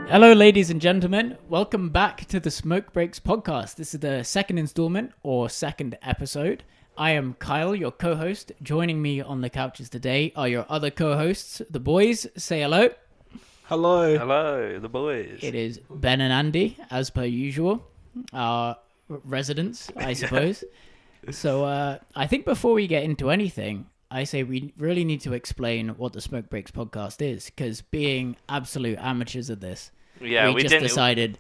Hello, ladies and gentlemen. Welcome back to the Smoke Breaks podcast. This is the second installment or second episode. I am Kyle, your co-host. Joining me on the couches today are your other co-hosts, the boys. Say hello. Hello. Hello, the boys. It is Ben and Andy, as per usual, our residents, I suppose. So I think before we get into anything, I say we really need to explain what the Smoke Breaks podcast is, because being absolute amateurs at this, we just decided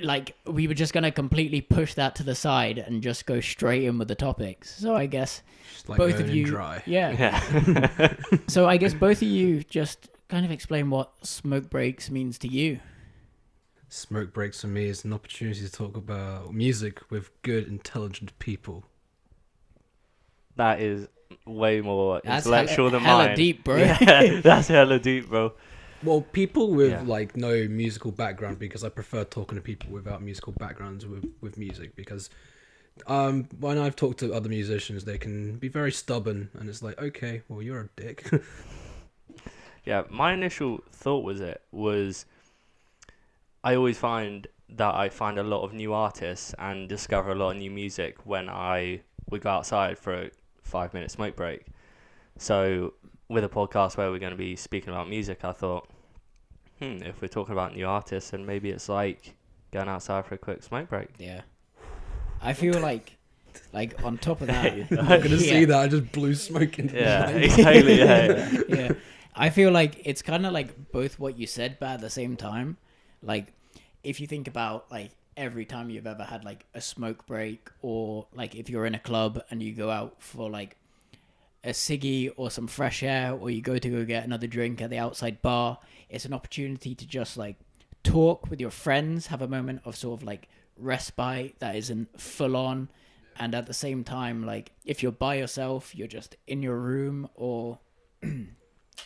like we were just going to completely push that to the side and just go straight in with the topics. So I guess Like both of you, dry. yeah. So I guess both of you just kind of explain what Smoke Breaks means to you. Smoke Breaks for me is an opportunity to talk about music with good, intelligent people. That is way more That's intellectual than hella mine. deep, bro. Yeah, that's hella deep, bro. Well, people with like no musical background, because I prefer talking to people without musical backgrounds with music, because when I've talked to other musicians, they can be very stubborn, and it's like, okay, well, you're a dick. Yeah, my initial thought was I always find that I find a lot of new artists and discover a lot of new music when I would go outside for a 5-minute smoke break. So with a podcast where we're going to be speaking about music, I thought, if we're talking about new artists, then maybe it's like going outside for a quick smoke break. Yeah. I feel like on top of that, I'm gonna see that I just blew smoke into Yeah, the exactly. Yeah. yeah. I feel like it's kind of like both what you said, but at the same time, like if you think about like every time you've ever had like a smoke break, or like if you're in a club and you go out for like a ciggy or some fresh air, or you go to go get another drink at the outside bar, it's an opportunity to just like talk with your friends, have a moment of sort of like respite that isn't full on. And at the same time, like if you're by yourself, you're just in your room, or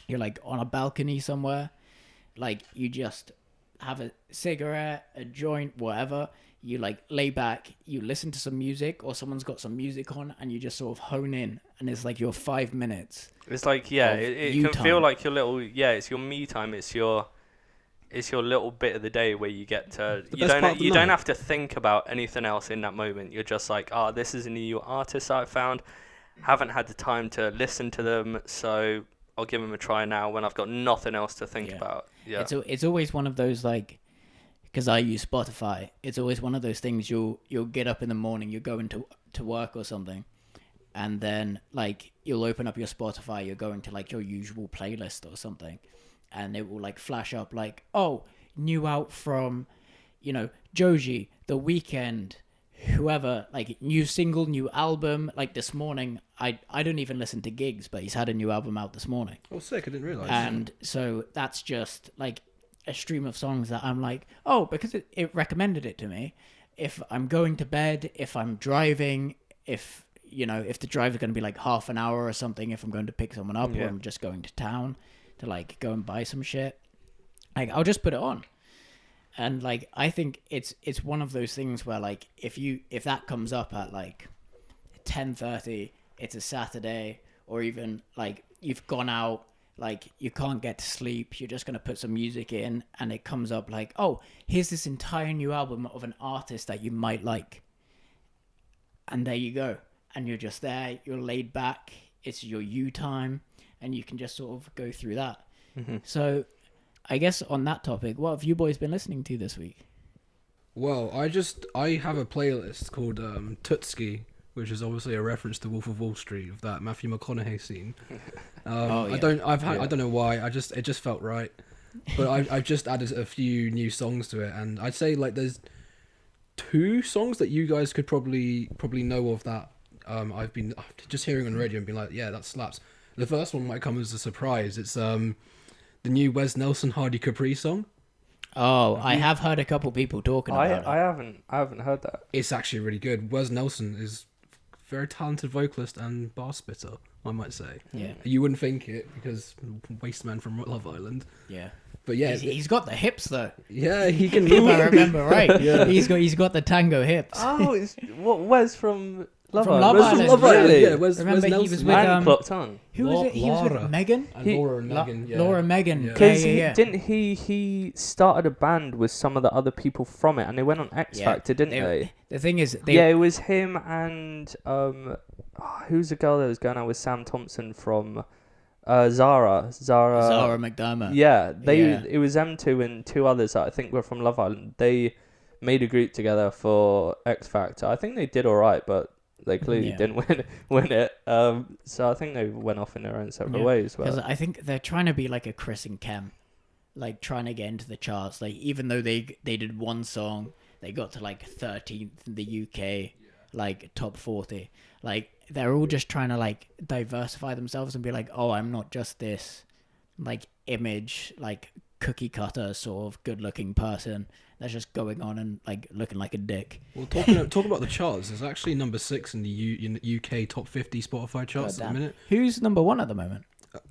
you're like on a balcony somewhere, like you just have a cigarette, a joint, whatever, you like lay back, you listen to some music, or someone's got some music on, and you just sort of hone in, and it's like your 5 minutes. It's like, it can feel like your little, it's your me time. It's your little bit of the day where you get to, you don't have to think about anything else in that moment. You're just like, this is a new artist I found, haven't had the time to listen to them, so I'll give them a try now when I've got nothing else to think about. Yeah, it's always one of those, like, because I use Spotify, it's always one of those things. You'll get up in the morning, you're going to work or something, and then like you'll open up your Spotify, you're going to like your usual playlist or something, and it will like flash up like, oh, new out from, Joji, The Weeknd, whoever, like new single, new album. Like this morning, I don't even listen to gigs, but he's had a new album out this morning. Oh, sick! I didn't realize. And so that's just like a stream of songs that I'm like, oh, because it recommended it to me. If I'm going to bed, if I'm driving, if the drive is going to be like half an hour or something, if I'm going to pick someone up, or I'm just going to town to like go and buy some shit, like I'll just put it on. And like I think it's one of those things where like if that comes up at like 10:30, it's a Saturday, or even like you've gone out, like you can't get to sleep, you're just going to put some music in, and it comes up like, oh, here's this entire new album of an artist that you might like, and there you go, and you're just there, you're laid back, it's your you time, and you can just sort of go through that. So I guess on that topic, what have you boys been listening to this week? Well, I have a playlist called Tutski, which is obviously a reference to Wolf of Wall Street, of that Matthew McConaughey scene. I don't know why. it just felt right. But I've just added a few new songs to it, and I'd say like there's 2 songs that you guys could probably know of that I've been just hearing on the radio and being like, yeah, that slaps. The first one might come as a surprise. It's the new Wes Nelson Hardy Capri song. Oh, I have heard a couple people talking about it. I haven't heard that. It's actually really good. Wes Nelson is a very talented vocalist and bar spitter, I might say. Yeah. You wouldn't think it, because Wasteman from Love Island. Yeah. But yeah, he's got the hips though. Yeah, he can If move. I remember right. Yeah. He's got the tango hips. Oh, it's what Wes from Love From Love Island. Love Island. Really? Yeah, where's Remember, he Nelson? was with, And clocked on. Who was it? He was with Laura. Megan? And Laura and Megan. Yeah. Laura and Megan. Yeah. Yeah, Because yeah. didn't he started a band with some of the other people from it, and they went on X Factor, didn't they? The thing is, Yeah, it was him and who's the girl that was going out with Sam Thompson from Zara McDermott. Yeah, Yeah. it was them two and two others that I think were from Love Island. They made a group together for X Factor. I think they did all right, but they clearly didn't win it. So I think they went off in their own separate ways. Because I think they're trying to be like a Chris and Kem, like trying to get into the charts. Like even though they did one song, they got to like 13th in the UK, like top 40. Like they're all just trying to like diversify themselves and be like, oh, I'm not just this like image, like cookie cutter sort of good looking person that's just going on and like looking like a dick. Well, talking about the charts, it's actually number 6 in the UK top 50 Spotify charts at the minute. Who's number 1 at the moment?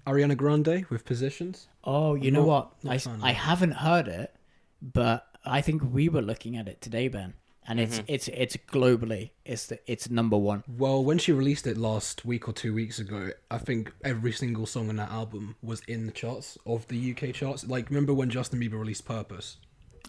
Ariana Grande with Positions. Oh, you I'm know not- what? not a fan of I it. haven't heard it, but I think we were looking at it today, Ben, and it's globally it's number 1. Well, when she released it last week or 2 weeks ago, I think every single song on that album was in the charts of the UK charts. Like, remember when Justin Bieber released Purpose?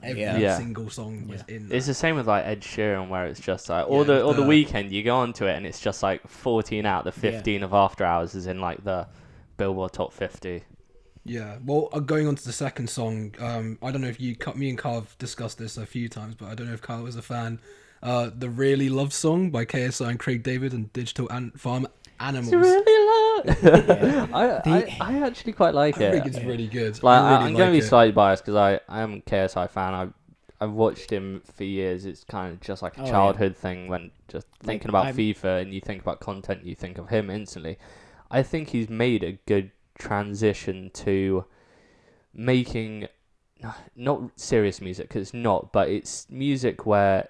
Every Yeah. single song was in that. It's the same with like Ed Sheeran, where it's just like or the weekend you go onto it and it's just like 14 out of the 15 of After Hours is in like the Billboard top 50. Yeah, well, going on to the second song, I don't know if me and Carl have discussed this a few times, but I don't know if Carl was a fan. The Really Love Song by KSI and Craig David and Digital Farm Animals. I actually quite like it. I think it's really good. Like I really I'm going to be it. slightly biased because I am a KSI fan. I've watched him for years. It's kind of just like a childhood thing when just thinking about FIFA and you think about content, you think of him instantly. I think he's made a good transition to making not serious music because it's not, but it's music where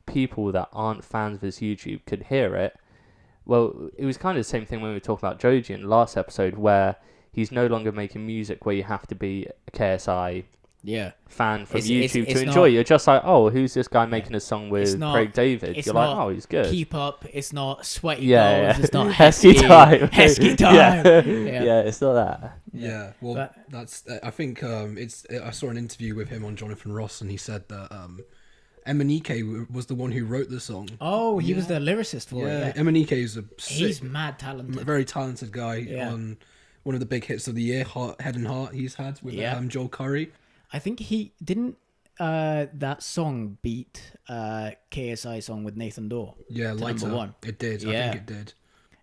people that aren't fans of his YouTube could hear it. Well, it was kind of the same thing when we were talking about Joji in the last episode, where he's no longer making music where you have to be a KSI fan from YouTube to enjoy. You're just like, oh, who's this guy making a song with Craig David? You're like, oh, he's good. Keep Up. It's not Sweaty Balls. It's not Hesky Time. Hesky Time. Yeah, it's not that. Yeah, well, that's. I think I saw an interview with him on Jonathan Ross, and he said that Emanike was the one who wrote the song. Oh, he was the lyricist for it. Yeah, Emanike is he's mad talented. Very talented guy on one of the big hits of the year, Head and Heart. He's had with Joel Curry. I think he didn't. That song beat KSI song with Nathan Dorr. Yeah, number 1. It did. I think it did.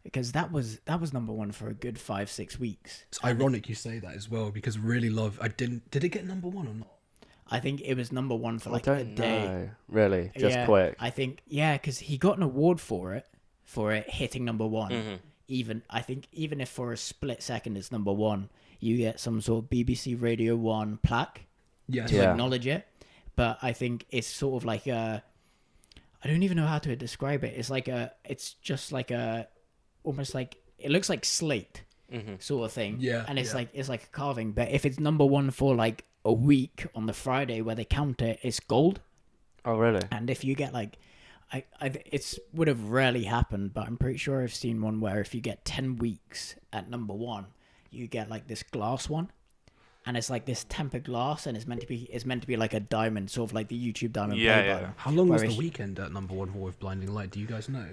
Because that was number 1 for a good 5-6 weeks. It's ironic you say that as well because Really Love. Did it get number 1 or not? I think it was number 1 for like I a don't day. know. Really, just quick. I think because he got an award for it hitting number 1. Even if for a split second it's number 1, you get some sort of BBC Radio 1 plaque to acknowledge it. But I think it's sort of like I don't even know how to describe it. It's just like almost like it looks like slate sort of thing. Yeah, and it's like a carving. But if it's number 1 for like a week on the Friday where they count it, it's gold. Oh, really? And if you get like, it would have rarely happened, but I'm pretty sure I've seen one where if you get 10 weeks at number 1, you get like this glass one, and it's like this tempered glass, and it's meant to be like a diamond, sort of like the YouTube diamond. Yeah. How long was the weekend at number 1 for with Blinding Light? Do you guys know?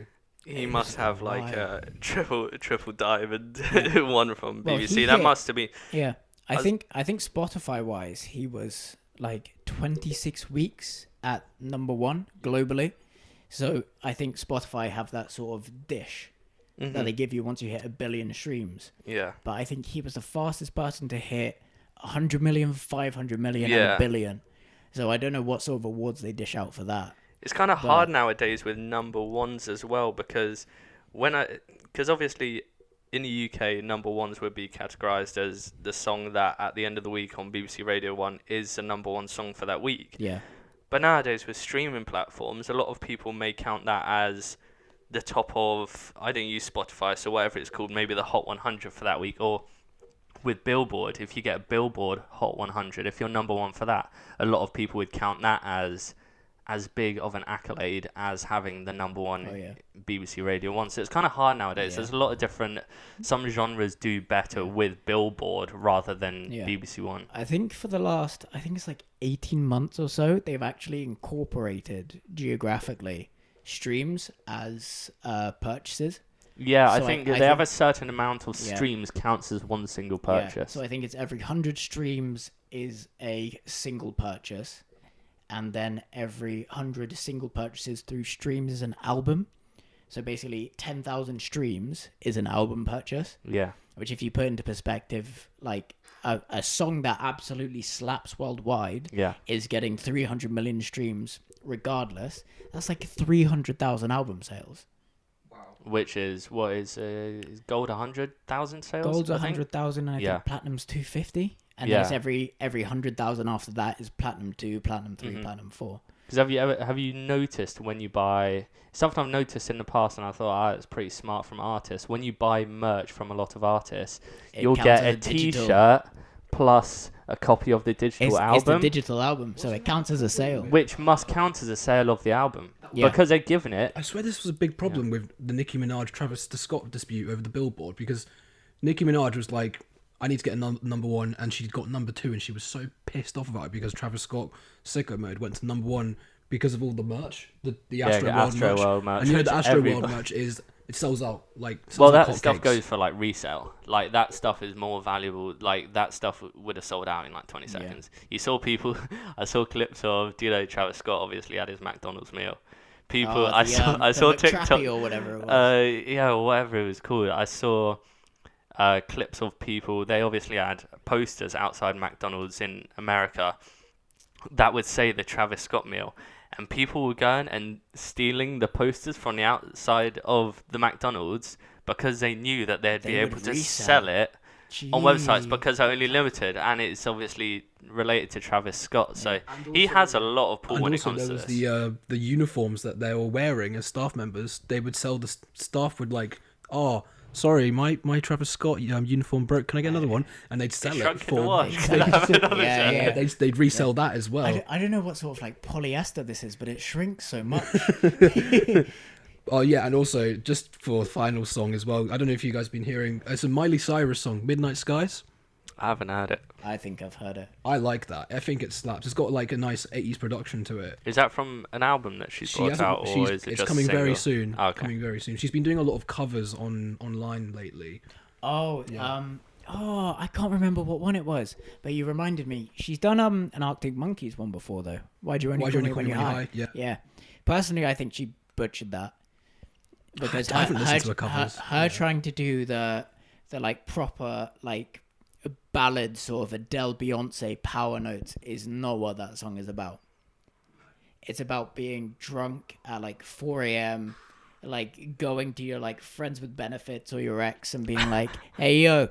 He must have like a triple diamond one from BBC. That must have been. Yeah. I think Spotify wise, he was like 26 weeks at number 1 globally. So I think Spotify have that sort of dish that they give you once you hit 1 billion streams. Yeah. But I think he was the fastest person to hit 100 million, 500 million, and 1 billion. So I don't know what sort of awards they dish out for that. It's kind of hard nowadays with number 1s as well because obviously in the UK, number 1s would be categorised as the song that at the end of the week on BBC Radio 1 is the number 1 song for that week. Yeah. But nowadays with streaming platforms, a lot of people may count that as the top of, I don't use Spotify, so whatever it's called, maybe the Hot 100 for that week. Or with Billboard, if you get a Billboard Hot 100, if you're number 1 for that, a lot of people would count that as as big of an accolade as having the number one Oh, yeah. BBC Radio 1. So it's kind of hard nowadays. Yeah. There's a lot of different... Some genres do better with Billboard rather than BBC One. I think for the last, it's like 18 months or so, they've actually incorporated geographically streams as purchases. Yeah, So I think they have a certain amount of streams counts as one single purchase. Yeah, so I think it's every 100 streams is a single purchase, and then every 100 single purchases through streams is an album. So basically 10,000 streams is an album purchase. Yeah. Which, if you put into perspective, like a song that absolutely slaps worldwide is getting 300 million streams regardless. That's like 300,000 album sales. Which is, what is gold 100,000 sales? Gold's 100,000 and I think platinum's 250. And then it's every 100,000 after that is platinum 2, platinum 3, platinum 4. Because have you noticed when you buy... Something I've noticed in the past, and I thought, it's pretty smart from artists. When you buy merch from a lot of artists, you'll get a T-shirt plus a copy of the digital album. It's the digital album, so it counts as a sale. Which must count as a sale of the album. Yeah. Because they're giving it... I swear this was a big problem with the Nicki Minaj-Travis Scott dispute over the Billboard, because Nicki Minaj was like, I need to get a number one, and she got number 2, and she was so pissed off about it because Travis Scott Sicko Mode went to number 1 because of all the merch, the Astro World merch. And you know the Astro World merch it sells out that stuff goes for like resale. Like that stuff is more valuable. Like that stuff would have sold out in like 20 seconds. You saw people. I saw clips of Travis Scott obviously had his McDonald's meal. People, I saw TikTok or whatever it was. whatever it was called. I saw clips of people. They obviously had posters outside McDonald's in America that would say the Travis Scott meal, and people were going and stealing the posters from the outside of the McDonald's because they knew that they'd be able to sell it on websites because they're only limited, and it's obviously related to Travis Scott. So he has a lot of pull when it comes to this. The uniforms that they were wearing as staff members, they would sell, the staff would like, sorry, my Travis Scott uniform broke. Can I get another one? And they'd sell it for... They'd resell that as well. I don't know what sort of like polyester this is, but it shrinks so much. Oh yeah, and also just for the final song as well. I don't know if you guys have been hearing. It's a Miley Cyrus song, Midnight Skies. I haven't heard it. I think I've heard it. I like that. I think it slaps. It's got like a nice 80s production to it. Is that from an album that she's brought out, or is it it's just coming single? very soon. Oh, okay. Coming very soon. She's been doing a lot of covers online lately. I can't remember what one it was, but you reminded me. She's done an Arctic Monkeys one before though. Why'd you only call me when you're high? Yeah. Personally, I think she butchered that because I haven't listened to her covers. Her trying to do the like proper like ballad sort of Adele Beyonce power notes is not what that song is about. It's about being drunk at like 4 a.m. like going to your like friends with benefits or your ex and being like, hey yo,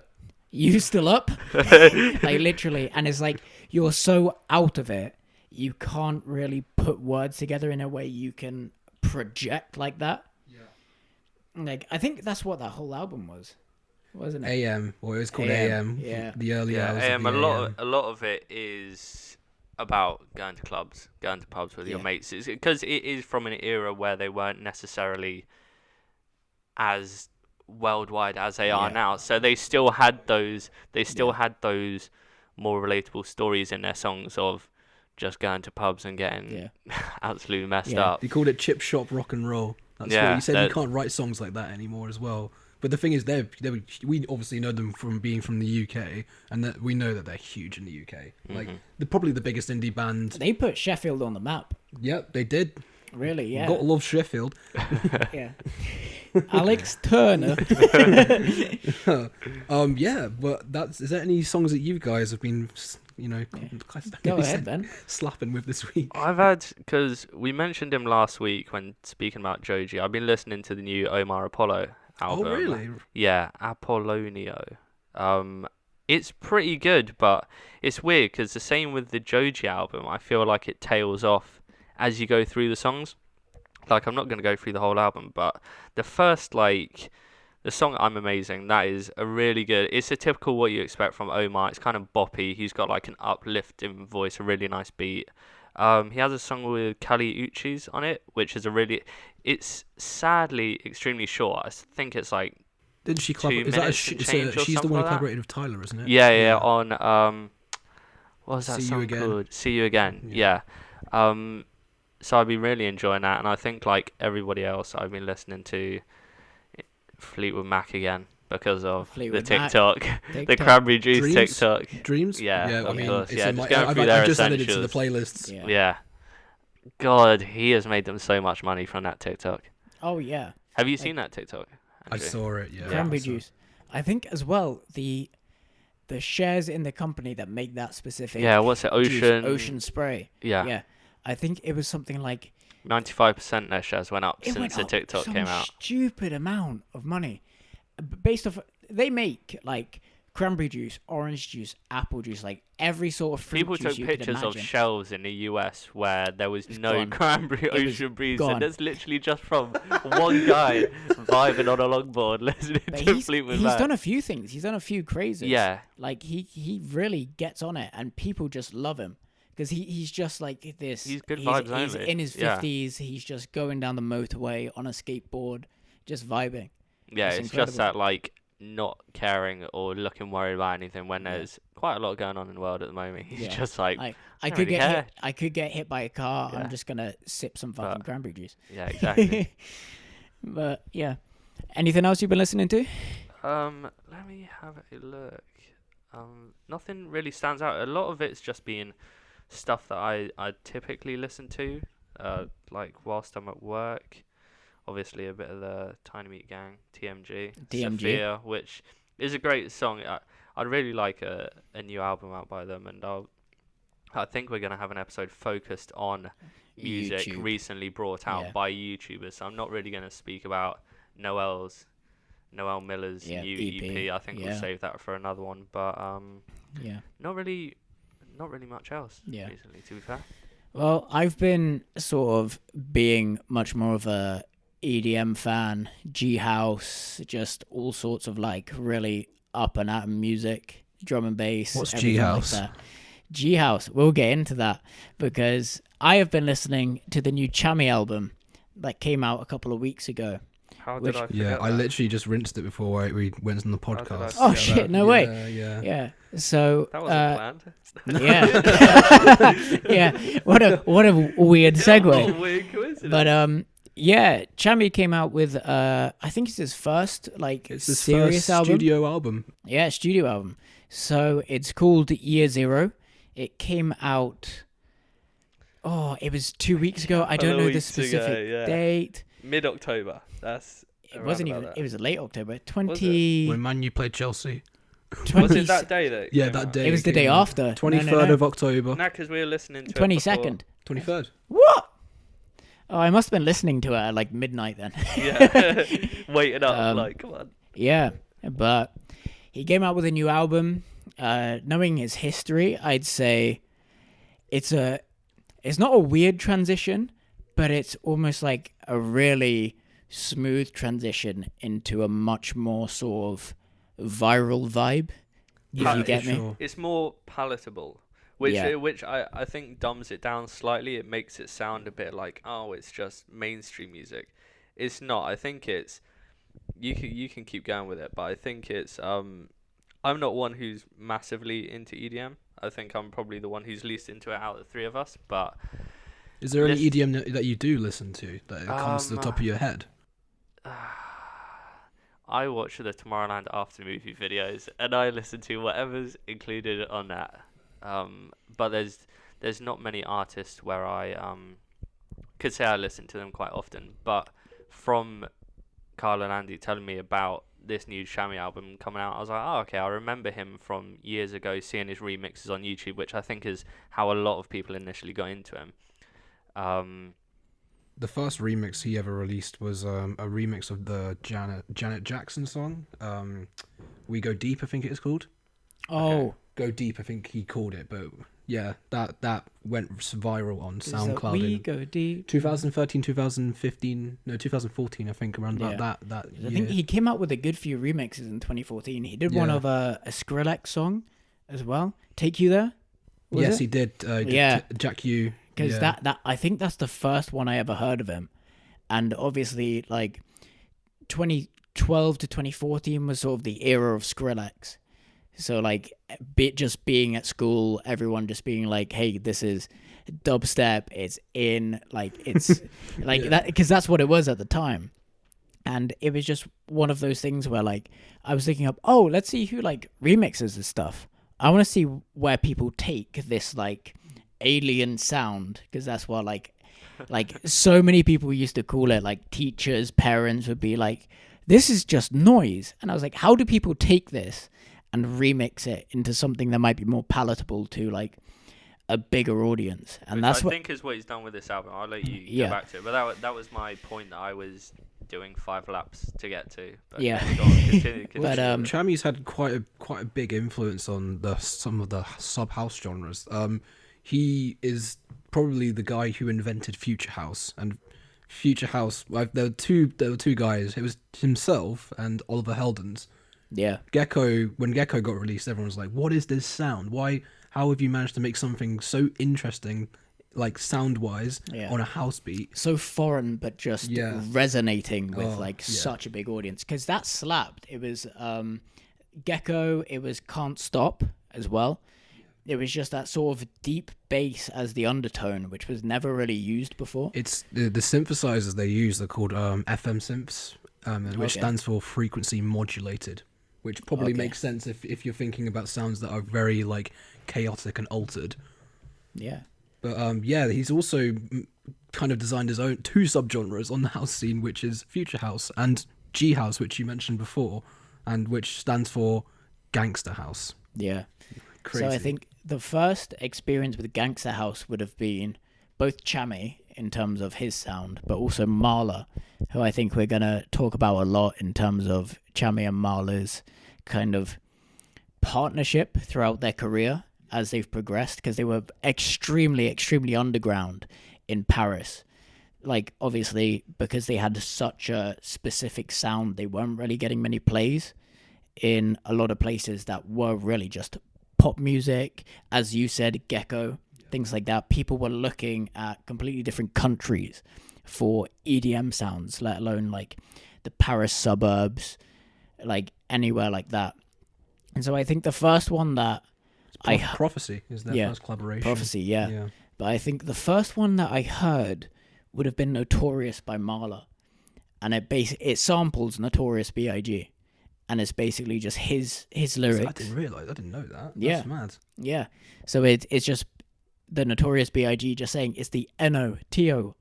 you still up? Like literally. And it's like you're so out of it, you can't really put words together in a way you can project like that. Like I think that's what that whole album was, wasn't it? AM, or it was called AM. Yeah. The early hours. AM. Of the A lot of it is about going to clubs, going to pubs with your mates, because it is from an era where they weren't necessarily as worldwide as they are now. So they still had those. They still had those more relatable stories in their songs of just going to pubs and getting absolutely messed up. He called it chip shop rock and roll. That's what he said. You can't write songs like that anymore as well. But the thing is, we obviously know them from being from the UK, and that we know that they're huge in the UK. Mm-hmm. Like they're probably the biggest indie band. They put Sheffield on the map. Yep, they did. Really, yeah. Got to love Sheffield. Yeah. Alex Turner. But is there any songs that you guys have been, Go ahead, Ben. slapping with this week? I've had, because we mentioned him last week when speaking about Joji. I've been listening to the new Omar Apollo album. Oh, really? Yeah, Apollonio. It's pretty good, but it's weird because the same with the Joji album. I feel like it tails off as you go through the songs. Like, I'm not going to go through the whole album, but the first, the song I'm Amazing, that is a really good... It's a typical what you expect from Omar. It's kind of boppy. He's got, like, an uplifting voice, a really nice beat. He has a song with Kali Uchis on it, which is it's sadly extremely short. I think it's like Didn't she 2 collaborate? Is that minutes and change or she's the something one who like that? collaborated with Tyler, isn't it? Yeah, on what was that See You song Again. called? See You Again. Yeah. Yeah. So I've been really enjoying that, and I think like everybody else, I've been listening to Fleetwood Mac again because of Fleetwood the Mac. TikTok, the TikTok. Cranberry Juice Dreams? TikTok. Dreams. Yeah, I of mean, course. it's Yeah, in just my, going through their I've just added it to the essentials. playlists. Yeah. God, he has made them so much money from that TikTok. Oh yeah. Have you seen that TikTok? I Andrew? saw it. Yeah. Cranberry So- juice. I think as well the shares in the company that make that specific Yeah, what's it? juice, Ocean. Ocean Spray. Yeah. Yeah. I think it was something like 95% their shares went up it since went the up TikTok some came out. stupid amount of money based off. They make like cranberry juice, orange juice, apple juice, like every sort of fruit People juice took you could pictures of imagine. shelves in the US where there was no gone. cranberry It was ocean breeze, gone. and that's literally just from one guy vibing on a longboard listening But to he's Fleetwood Mac. done a few things. He's done a few crazes. Yeah, Like he really gets on it, and people just love him because he's just like this. He's good vibes He's only. in his Yeah. 50s. He's just going down the motorway on a skateboard, just vibing. yeah, It's it's just incredible. that like not caring or looking worried about anything when there's quite a lot going on in the world at the moment. He's Yeah. just like, I don't could really get care. hit. I could get hit by a car. Yeah. I'm just gonna sip some fucking But- cranberry juice. yeah, exactly. But yeah, anything else you've been listening to? Let me have a look. Nothing really stands out. A lot of it's just been stuff that I typically listen to, like whilst I'm at work. Obviously, a bit of the Tiny Meat Gang, TMG, Sophia, which is a great song. I'd really like a new album out by them, and I think we're gonna have an episode focused on music YouTube. recently brought out Yeah. by YouTubers. So I'm not really gonna speak about Noel Miller's Yeah, new EP. EP. I think we'll Yeah. save that for another one. But Yeah. not really much else Yeah. recently, to be fair. Well, I've been sort of being much more of a EDM fan, G House, just all sorts of like really up and at 'em music, drum and bass. What's everything G-House? Like that. G House. We'll get into that because I have been listening to the new Tchami album that came out a couple of weeks ago. How Which- did I forget Yeah, I that? literally just rinsed it before we went on the How did I podcast. Oh forget shit! that? No way. Yeah. Yeah. So. That wasn't planned. Yeah. Yeah. What a weird segue. Oh, weird coincidence. But yeah, Tchami came out with I think it's his first like It's his serious first album. studio album. Yeah, studio album. So it's called Year Zero. It came out. Oh, it was 2 weeks ago. I don't Couple know of the weeks ago, specific yeah. date. Mid-October. That's It around wasn't about even. that. It was late October. Was it? 20. When Man U played Chelsea. 20 Was it that day that? Yeah, came that out? day. It was the came day out. after. 23rd of October. Nah, because we were listening to it 22nd. 23rd. What? Oh, I must have been listening to it at like midnight then. before. Yeah, waiting up. Um, like, come on. Yeah, but he came out with a new album. Knowing his history, I'd say it's not a weird transition, but it's almost like a really smooth transition into a much more sort of viral vibe. If you get me. Sure. It's more palatable, which Yeah. which I think dumbs it down slightly. It makes it sound a bit like, oh, it's just mainstream music. It's not. I think it's you can keep going with it, but I think it's I'm not one who's massively into EDM. I think I'm probably the one who's least into it out of the three of us. But Is there any Listen- EDM that you do listen to that comes to the top of your head? I watch the Tomorrowland after movie videos, and I listen to whatever's included on that. But there's not many artists where I could say I listen to them quite often. But from Carl and Andy telling me about this new Tchami album coming out, I was like, oh, okay, I remember him from years ago, seeing his remixes on YouTube, which I think is how a lot of people initially got into him. The first remix he ever released was a remix of the Janet Jackson song. We Go Deep, I think it is called. Oh, Go Deep, I think he called it, but yeah, that went viral on is that SoundCloud We in Go Deep. 2013, 2015, no, 2014, I think, around Yeah. about that I year. think he came out with a good few remixes in 2014. He did one Yeah. of a Skrillex song as well. Take You There? Was Yes, it? he did. Yeah. Jack U because that I think that's the first one I ever heard of him, and obviously like 2012 to 2014 was sort of the era of Skrillex. So like, just being at school, everyone just being like, "Hey, this is dubstep. It's in like it's like that," because that's what it was at the time. And it was just one of those things where like I was thinking up, oh, let's see who like remixes this stuff. I want to see where people take this like alien sound, because that's what like so many people used to call it. Like teachers, parents would be like, this is just noise. And I was like, how do people take this and remix it into something that might be more palatable to like a bigger audience? And Which that's I think is what he's done with this album. I'll let you go back to it. But that was my point, that I was doing 5 laps to get to. But Yeah. Go on, continue. But Tchami'S had quite a big influence on some of the sub house genres. He is probably the guy who invented Future House, and Future House. There were two guys. It was himself and Oliver Heldens. yeah, When Gecko got released, everyone was like, "What is this sound? How have you managed to make something so interesting, like sound wise, on a house beat?" so foreign but just resonating with such a big audience, because that slapped. It was Gecko, it was Can't Stop as well. It was just that sort of deep bass as the undertone, which was never really used before. It's the synthesizers they use are called FM synths, which stands for frequency modulated, which probably makes sense if you're thinking about sounds that are very like chaotic and altered. Yeah. But he's also kind of designed his own 2 subgenres on the house scene, which is Future House and G House, which you mentioned before, and which stands for Gangster House. Yeah. Crazy. So I think the first experience with Gangster House would have been both Tchami in terms of his sound, but also Marla, who I think we're going to talk about a lot in terms of Tchami and Marla's kind of partnership throughout their career as they've progressed, because they were extremely, extremely underground in Paris. Like, obviously, because they had such a specific sound, they weren't really getting many plays in a lot of places that were really just pop music. As you said, Gecko, things like that. People were looking at completely different countries for EDM sounds, let alone like the Paris suburbs, like anywhere like that. And so I think the first one that Prophecy is their first collaboration. Prophecy, yeah. But I think the first one that I heard would have been Notorious by Marla, and it samples Notorious B.I.G. and it's basically just his lyrics. I didn't know that. Yeah. That's mad. Yeah. So it's just the Notorious B.I.G. just saying it's the Notorious.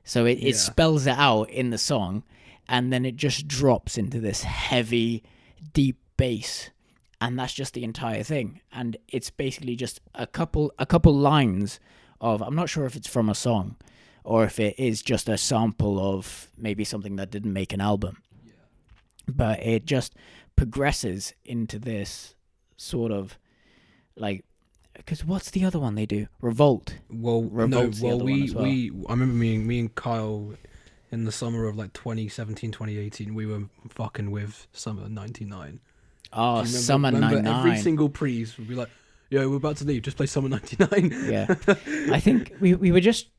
So it spells it out in the song, and then it just drops into this heavy, deep bass, and that's just the entire thing. And it's basically just a couple lines of, I'm not sure if it's from a song or if it is just a sample of maybe something that didn't make an album. But it just progresses into this sort of like, because what's the other one they do? Revolt. I remember me and Kyle in the summer of like 2017, 2018, we were fucking with Summer 99. Oh, Summer 99. Every single pre's would be like, "Yeah, we're about to leave. Just play Summer 99." Yeah, I think we were just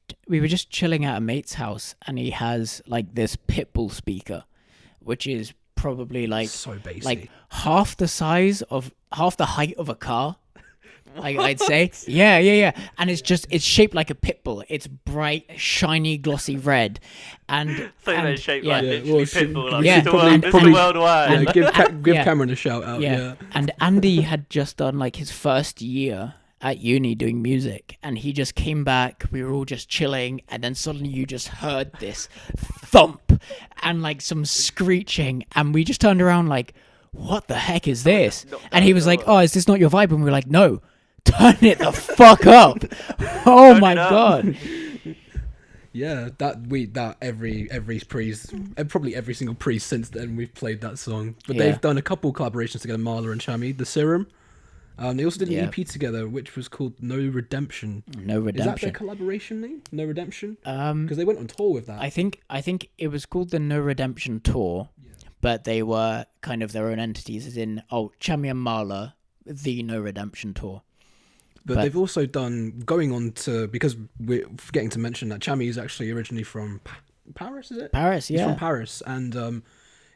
chilling at a mate's house, and he has like this Pitbull speaker, which is probably like so basic, like half the height of a car. I'd say, yeah, and it's shaped like a pit bull. It's bright, shiny, glossy red, and it's shaped like literally well, Pitbull. Like, yeah, Mr. Worldwide. Give Cameron a shout out. Yeah. And Andy had just done like his first year at uni doing music, and he just came back. We were all just chilling, and then suddenly you just heard this thump and like some screeching, and we just turned around like, "What the heck is this?" And he was like, "Oh, is this not your vibe?" And we were like, "No. Turn it the fuck up!" Oh my god! Yeah, every priest, probably every single priest since then we've played that song. But they've done a couple collaborations together, Marla and Tchami, The Serum. They also did an EP together, which was called No Redemption. No Redemption. Is that their collaboration name? No Redemption. Because they went on tour with that. I think it was called the No Redemption Tour, but they were kind of their own entities, as in Tchami and Marla, the No Redemption Tour. But they've also done, going on to, because we're forgetting to mention that Tchami'S is actually originally from Paris, is it? Paris, He's yeah. from Paris, and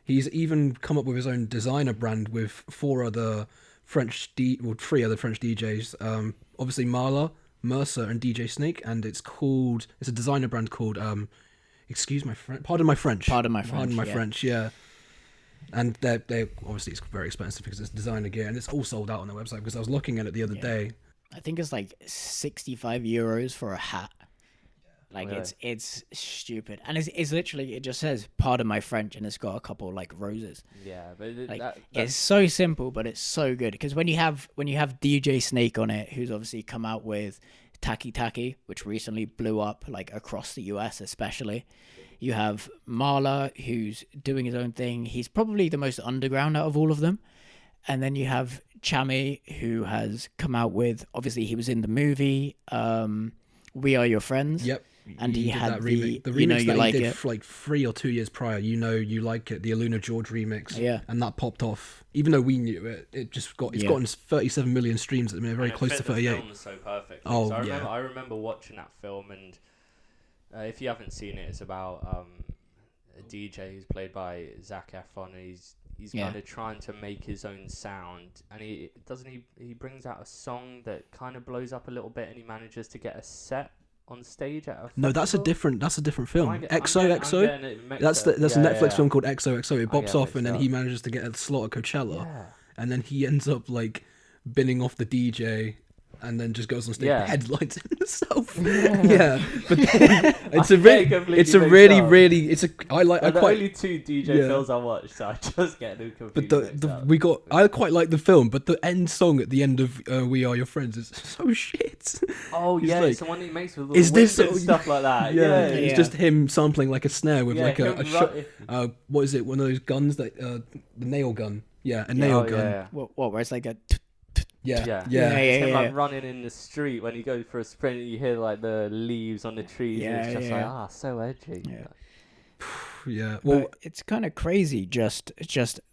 he's even come up with his own designer brand with three other French DJs. Obviously Marla, Mercer, and DJ Snake, and it's a designer brand called Pardon my French. Yeah. And they obviously it's very expensive because it's designer gear, and it's all sold out on their website. Because I was looking at it the other day. I think it's like €65 for a hat. Like Really? it's stupid, and it's literally, it just says "Pardon my French" and it's got a couple like roses. Yeah, but Like that it's so simple, but it's so good because when you have DJ Snake on it, who's obviously come out with Taki Taki, which recently blew up like across the US, especially. You have Marla, who's doing his own thing. He's probably the most underground out of all of them. And then you have Tchami, who has come out with, obviously he was in the movie We Are Your Friends. Yep. And he had that remake. The remix You Know You that Like he did It. for like 3 or 2 years prior. You Know You Like It, the Aluna George remix. Yeah. And that popped off. Even though we knew it, it's gotten 37 million streams at the minute, very and it close fit to the 38. film so perfectly. Oh, So yeah. I remember watching that film, and if you haven't seen it, it's about a DJ who's played by Zac Efron, and he's kind of trying to make his own sound, and he brings out a song that kind of blows up a little bit, and he manages to get a set on stage at a festival. No, that's a different film. XO. That's a that's Netflix film called XO. It pops get off, and then mixed he manages to get a slot at Coachella, Yeah. and then he ends up like binning off the DJ, and then just goes on stage, Yeah. headlights himself. Yeah, but it's I a really, completely it's a mixed really, up. really, it's a. I They're the quite. only two DJ Yeah. films I watched, so I just get them completely mixed up. I quite like the film, but the end song at the end of We Are Your Friends is so shit. Oh He's yeah, like, it's the one he makes with all is the this winds and stuff like that. Yeah, it's Yeah. just him sampling like a snare with like him a shot. What is it? One of those guns that the nail gun. Yeah, a nail gun. Yeah. What? Where it's like a Yeah. Yeah. Yeah. It's him like running in the street when you go for a sprint. You hear like the leaves on the trees. Yeah, and it's just yeah. like so edgy. Yeah. Yeah. Well, But it's kind of crazy. Just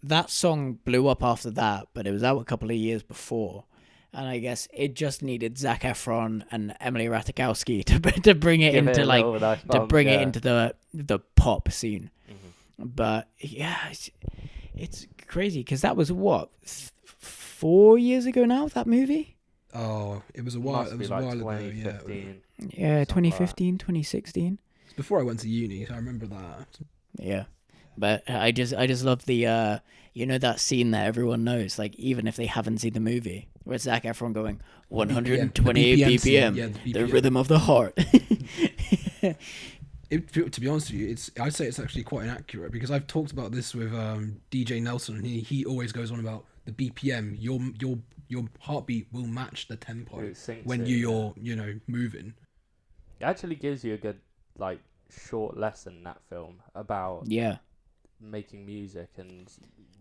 that song blew up after that, but it was out a couple of years before, and I guess it just needed Zac Efron and Emily Ratajkowski to bring it Give into a like little nice to bump, bring it yeah. into the pop scene. Mhm. But yeah, it's crazy because that was what 4 years ago now. That movie. it was a while. Must It be was a like while ago. 2015. Yeah, Something like that. 2015, 2016. It's before I went to uni, so I remember that. Yeah, but I just love the that scene that everyone knows, like even if they haven't seen the movie, where it's Zac Efron going 128 BPM BPM, scene, yeah, the the BPM. rhythm of the heart. To be honest with you, I'd say it's actually quite inaccurate because I've talked about this with DJ Nelson, and he always goes on about the BPM. Your heartbeat will match the tempo It syncs when it, you're moving. It actually gives you a good like short lesson, that film, about Yeah, making music and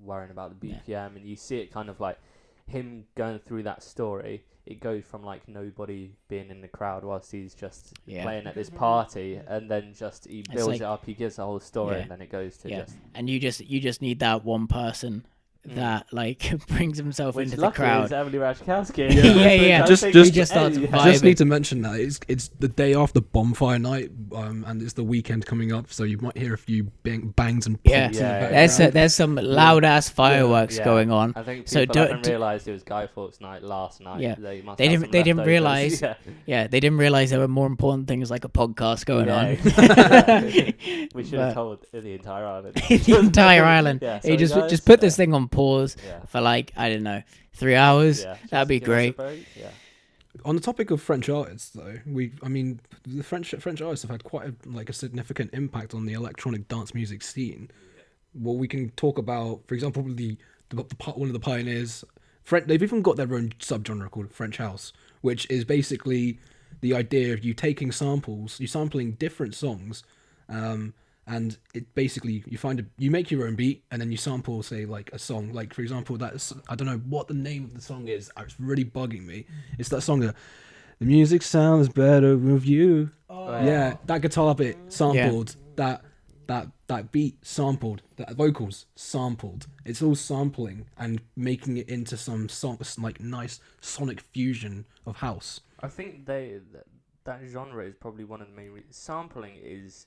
worrying about the BPM, and you see it kind of like him going through that story. It goes from like nobody being in the crowd whilst he's just playing at this party, and then just he builds like- it up, he gives the whole story, Yeah. and then it goes to yeah, just and you just need that one person that like brings himself which into the luckily crowd. is Emily Ratajkowski. Yeah. Just- He just starts I vibing. just need to mention that it's the day after bonfire night, and it's the weekend coming up, so you might hear a few bangs and pops Yeah. in the Yeah, background. There's some loud ass fireworks Yeah. going on. I think So people do- hadn't do- realised it was Guy Fawkes' night last night. Yeah. They must They have didn't- some they didn't leftovers. realise- Yeah. Yeah, they didn't realize there were more important things like a podcast going Yeah, on. exactly. We should But- have told the entire island. The entire island. Yeah, Hey, sorry, guys. just put this thing on pause Yeah. for like, I don't know, 3 hours. Yeah, That'd be just give us a great. break, Yeah. On the topic of French artists, though, the French artists have had quite a significant impact on the electronic dance music scene. Well, we can talk about, for example, one of the pioneers. They've even got their own subgenre called French house, which is basically the idea of you taking samples, you sampling different songs, and it basically you make your own beat, and then you sample, say, like a song. Like, for example, I don't know what the name of the song is. It's really bugging me. It's that song that the music sounds better with you. Oh, Yeah, that guitar bit sampled. That that beat sampled, that vocals sampled. It's all sampling and making it into some like nice sonic fusion of house. I think that genre is probably one of the main reasons. Sampling is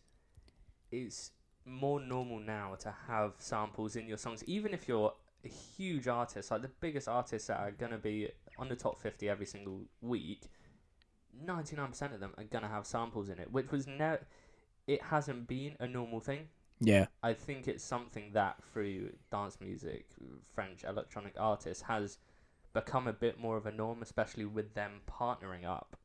more normal now to have samples in your songs, even if you're a huge artist, like the biggest artists that are gonna be on the top 50 every single week. 99% of them are gonna have samples in it, which was it hasn't been a normal thing. Yeah. I think it's something that through dance music, French electronic artists has become a bit more of a norm, especially with them partnering up,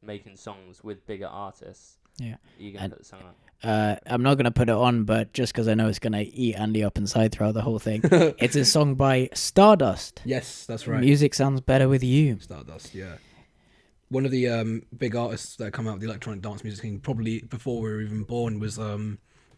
making songs with bigger artists. Yeah. You gonna put the song on? I'm not gonna put it on, but just because I know it's gonna eat Andy up inside throughout the whole thing, it's a song by Stardust. Yes, that's right. Music sounds better with you. Stardust, yeah. One of the big artists that come out of the electronic dance music scene, probably before we were even born, was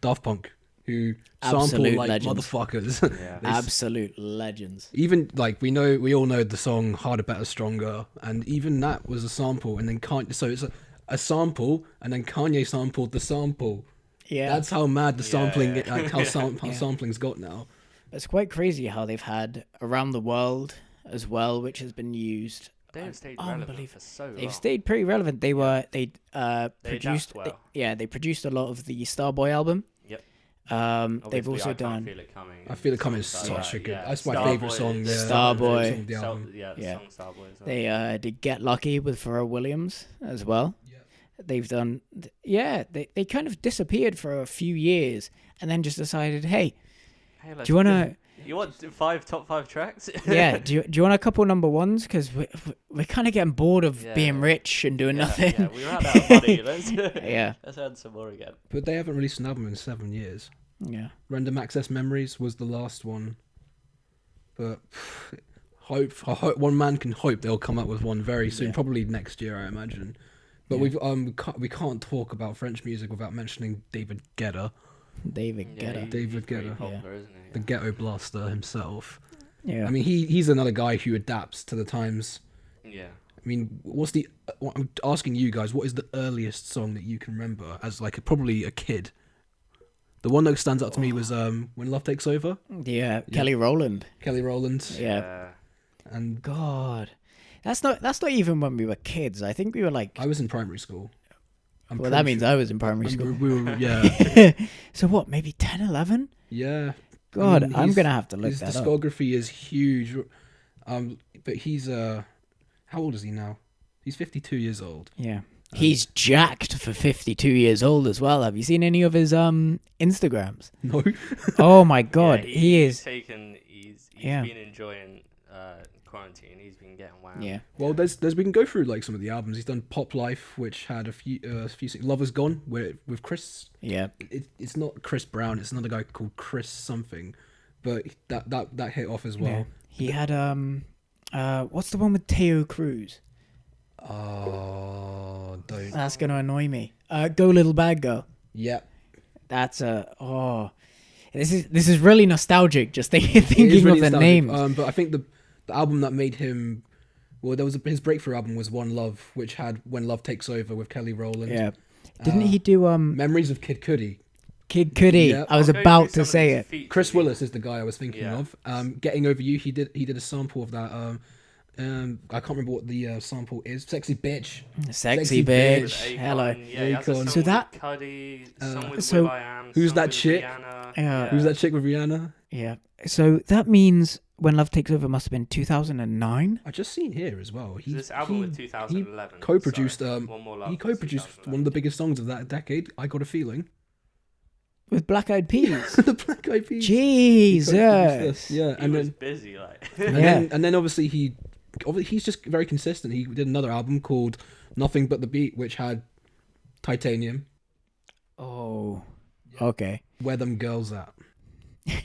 Daft Punk, who sample Absolute like legends. motherfuckers. Yeah. Absolute legends. Even like we all know the song "Harder, Better, Stronger," and even that was a sample. And then so it's a sample, and then Kanye sampled the sample. Yeah. That's how mad the sampling, yeah. like how sampling's got now. It's quite crazy how they've had Around the World as well, which has been used. They have stayed relevant for so long. They've stayed pretty relevant. They produced adapt well. they produced a lot of the Starboy album. Yep. They've Obviously, also I done Can't Feel It Coming. I Feel It Coming is Songs like such a that, good. yeah. That's my Starboy favorite song. is- Yeah, Starboy. favorite song of the album. The Yeah. song Starboy as well. They did Get Lucky with Pharrell Williams as well. Yeah. They've done they kind of disappeared for a few years and then just decided, hey, Hey, do you wanna You want top 5 tracks? do you want a couple number ones, because we're kind of getting bored of Yeah. being rich and doing nothing. Yeah, we ran out of money. Let's Yeah. let's add some more again. But they haven't released an album in 7 years. Yeah. Random Access Memories was the last one, but one man can hope they'll come up with one very soon, Yeah. probably next year, I imagine. But Yeah. we can't talk about French music without mentioning David Guetta, David Guetta. David he's pretty Guetta. popular, isn't he? the Ghetto Blaster himself. Yeah. I mean, he's another guy who adapts to the times. Yeah. I mean, I'm asking you guys, what is the earliest song that you can remember as like probably a kid? The one that stands out to me was When Love Takes Over, Yeah, Kelly Rowland. Kelly Rowland. Yeah. And God. That's not even when we were kids. I think we were like, I was in primary school. well, that means I was in primary school. We were, yeah. So what, maybe 10, 11? Yeah. God, I mean, I'm going to have to look his that up. discography is huge. But he's how old is he now? He's 52 years old. Yeah. He's jacked for 52 years old as well. Have you seen any of his Instagrams? No. Oh my God, Yeah, he is. He's Yeah. been enjoying quarantine. He's been getting wound. Yeah. Well, there's we can go through like some of the albums. He's done Pop Life, which had a few Lovers Gone with Chris. Yeah. It's not Chris Brown. It's another guy called Chris something, but that hit off as well. Yeah. He had what's the one with Teo Cruz? Oh, don't. That's gonna annoy me. Go Little Bad Girl. Yeah. That's This is really nostalgic. Just It is thinking really of the nostalgic. names. But I think the album that made him, well, his breakthrough album was One Love, which had When Love Takes Over with Kelly Rowland. Yeah. Didn't he do Memories of Kid Cudi. Kid Cudi? Yeah. I was I'll go about through to some say of it. his features. Chris Willis is the guy I was thinking Yeah. of. Getting Over You, he did a sample of that. I can't remember what the sample is. Sexy Bitch. Sexy Bitch. bitch. With Akon, Hello. Yeah, he has a Akon. song So with that- Cudi, song with so Will I Am, who's song that with chick? Rihanna. Yeah. Who's that chick with Rihanna? Yeah. So that means When Love Takes Over must have been 2009. I just seen here as well. This album with 2011. He co-produced. Sorry. One More Love He was co-produced 2011. one of the biggest songs of that decade. I Got a Feeling. With Black Eyed Peas. The Black Eyed Peas. He co-produced Jesus. this, yeah, He and was then busy, like. and then obviously he's just very consistent. He did another album called Nothing But the Beat, which had Titanium. Oh. Okay. Where Them Girls At? Is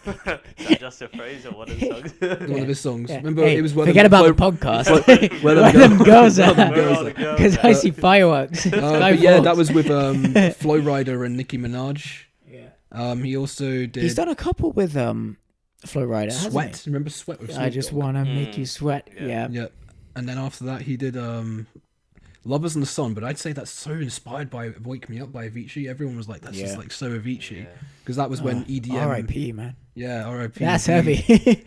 that just a phrase or one of the songs? One of his songs. Yeah. Remember, Hey, it was Where forget Them about the podcast. Where Where them girls Where at? Them Where Girls are the At. girls Because I at? see fireworks. But yeah, that was with Flo Rida and Nicki Minaj. Yeah. He also did He's done a couple with Flo Rida. hasn't Sweat. Remember Sweat with he? Snoop I just Dogg? wanna make you sweat. Yeah. Yeah. Yeah, and then after that he did Lovers in the Sun, but I'd say that's so inspired by Wake Me Up by Avicii. Everyone was like, that's just Yeah. like so Avicii. Because that was when EDM... R.I.P. man. Yeah, R.I.P. That's heavy.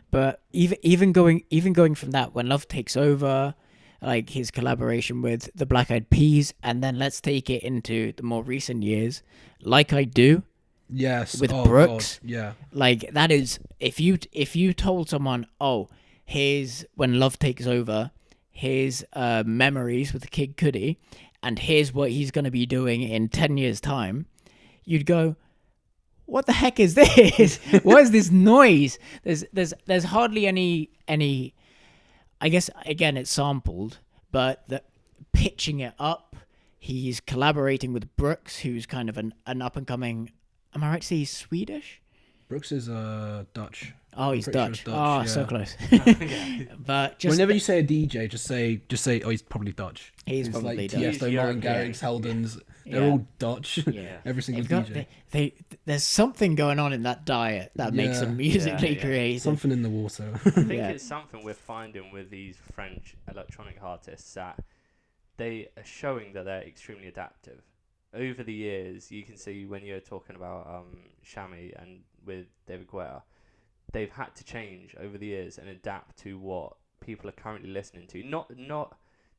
But even going from that, When Love Takes Over, like his collaboration with the Black Eyed Peas, and then let's take it into the more recent years, Like I Do Yes. with oh, Brooks. God. Yeah. Like that is, if you told someone, oh, here's When Love Takes Over, here's Memories with Kid Cudi, and here's what he's gonna be doing in 10 years' time, you'd go, what the heck is this? What is this noise? There's hardly any. I guess again it's sampled, but the pitching it up. He's collaborating with Brooks, who's kind of an up and coming. Am I right to say he's Swedish? Brooks is Dutch. Oh, he's Pretty sure Dutch. it's Dutch, Oh, yeah. so close. But just Whenever you say a DJ, just say, oh, he's probably Dutch. He's It's probably like Dutch. Tiesto, He's Martin European. Garrix, Heldens. They're Yeah. all Dutch. Yeah. Every single they've got, DJ. there's something going on in that diet that makes Yeah. them musically Yeah. creative. Something in the water. I think Yeah. it's something we're finding with these French electronic artists that they are showing that they're extremely adaptive. Over the years, you can see when you're talking about Tchami and with David Guetta, they've had to change over the years and adapt to what people are currently listening to. Not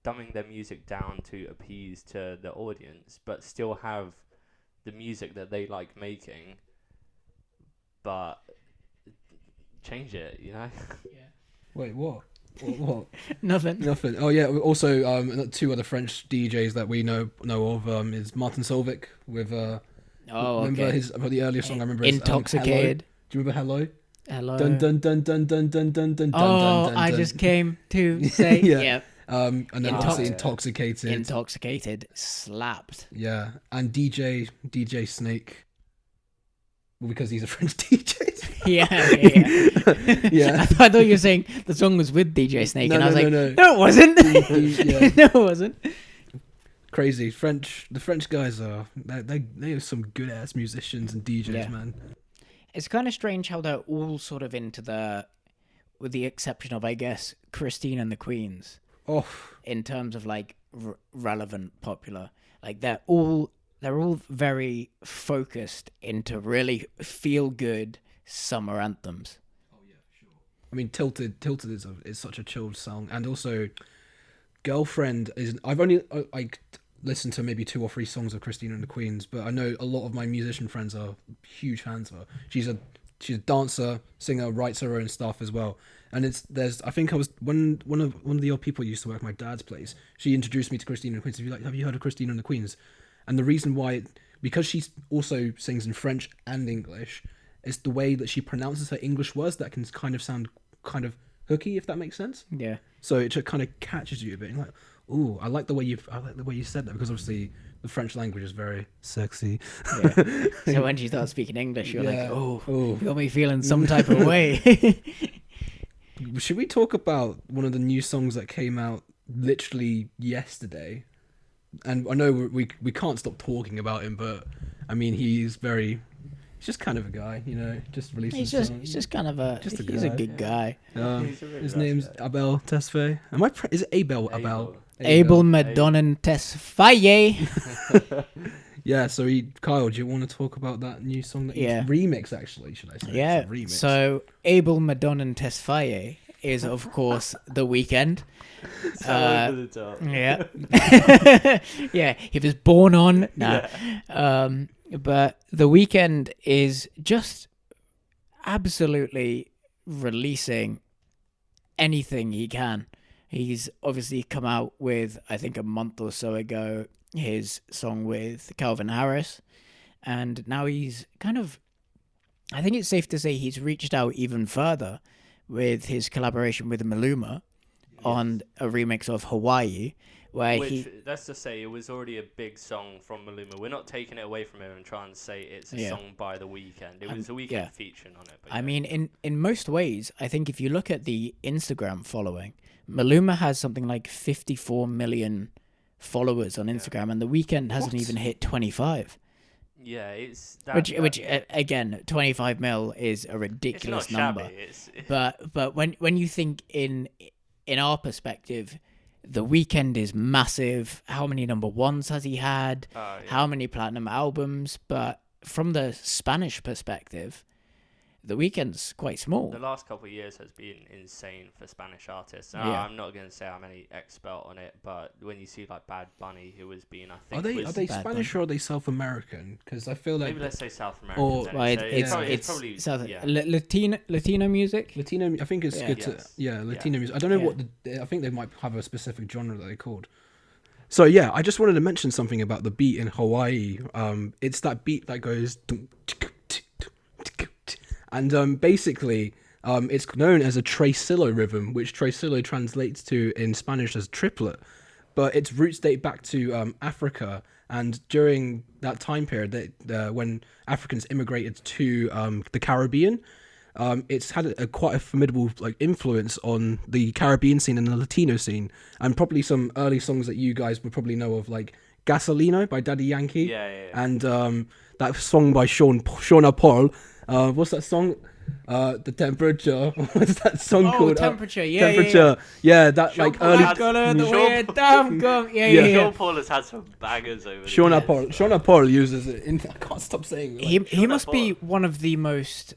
dumbing their music down to appease to the audience, but still have the music that they like making, but change it, you know? Wait, what? What? Nothing. Nothing. Oh yeah. Also, two other French DJs that we know of is Martin Solveig with remember okay. the earlier song I remember is Intoxicated. Hello. Do you remember Hello? Hello. Dun dun dun dun dun dun dun dun. Oh, dun, I dun. just came to say, Yeah. yeah. And then obviously Yeah. Intoxicated. Intoxicated slapped. Yeah, and DJ Snake. Well, because he's a French DJ. Yeah. Yeah. I thought you were saying the song was with DJ Snake, No, and I was no, like, no. no, it wasn't. Yeah. No, it wasn't. Crazy The French guys are they are some good ass musicians and DJs, Yeah. man. It's kind of strange how they're all sort of into with the exception of, I guess, Christine and the Queens, Oh, in terms of like relevant, popular. Like they're all very focused into really feel good summer anthems. I mean, Tilted is such a chilled song, and also Girlfriend is. I've only listened to maybe 2 or 3 songs of Christina and the Queens, but I know a lot of my musician friends are huge fans of her. She's a dancer, singer, writes her own stuff as well. And I think I was one of the old people who used to work at my dad's place. She introduced me to Christina and the Queens. She's like, have you heard of Christina and the Queens? And the reason why, because she also sings in French and English, is the way that she pronounces her English words that can kind of sound kind of hooky, if that makes sense. Yeah. So it just kind of catches you a bit. You're like, ooh, I like the way you said that, because obviously the French language is very sexy. Yeah. So when she starts speaking English, you're Yeah. like, oh, Ooh. you got me feeling some type of way. Should we talk about one of the new songs that came out literally yesterday? And I know we can't stop talking about him, but I mean he's just kind of a guy, you know, just releasing. he's just kind of Just a he's a guy. good guy. He's a really His nice name's guy. Abel Tesfaye. Is it Abel? Abel Madonna Tesfaye. Yeah. So Kyle, do you want to talk about that new song that Yeah. remix? Actually, should I say? Yeah. It's a remix. So Abel Madonna Tesfaye is of course The Weeknd. So over the top. Yeah. Yeah, he was born on. No. But The Weeknd is just absolutely releasing anything he can. He's obviously come out with, I think a month or so ago, his song with Calvin Harris. And now he's kind of, I think it's safe to say he's reached out even further with his collaboration with Maluma on a remix of Hawaii, where Which, let's just say, it was already a big song from Maluma. We're not taking it away from him and trying to say it's a Yeah. song by The Weeknd. It was a Weeknd yeah. featuring on it. But I yeah. mean, in most ways, I think if you look at the Instagram following, Maluma has something like 54 million followers on Instagram, and The Weeknd hasn't What? even hit 25. Yeah, it's that. Which again, 25 mil is a it's ridiculous not number. shabby. It's But when you think in our perspective, The Weeknd is massive. How many number ones has he had? How many platinum albums? But from the Spanish perspective, The Weeknd's quite small. The last couple of years has been insane for Spanish artists. I'm not going to say I'm any expert on it, but when you see like Bad Bunny, who has been, I think, are they Spanish or are they South American? Because I feel like maybe let's say South American. Or it's probably South Latino music. Latino, I think it's good. Latino music. I don't know I think they might have a specific genre that they called. So yeah, I just wanted to mention something about the beat in Hawaii. It's that beat that goes. And basically, it's known as a tresillo rhythm, which tresillo translates to in Spanish as triplet. But its roots date back to Africa, and during that time period, when Africans immigrated to the Caribbean, it's had quite a formidable influence on the Caribbean scene and the Latino scene, and probably some early songs that you guys would probably know of, like Gasolino by Daddy Yankee, and that song by Shauna Paul. What's that song? The Temperature. What's that song called? Temperature. Temperature. Yeah, that Sean early. Sean Paul has had some bangers over. Shauna Paul uses it. I can't stop saying it. He must be one of the most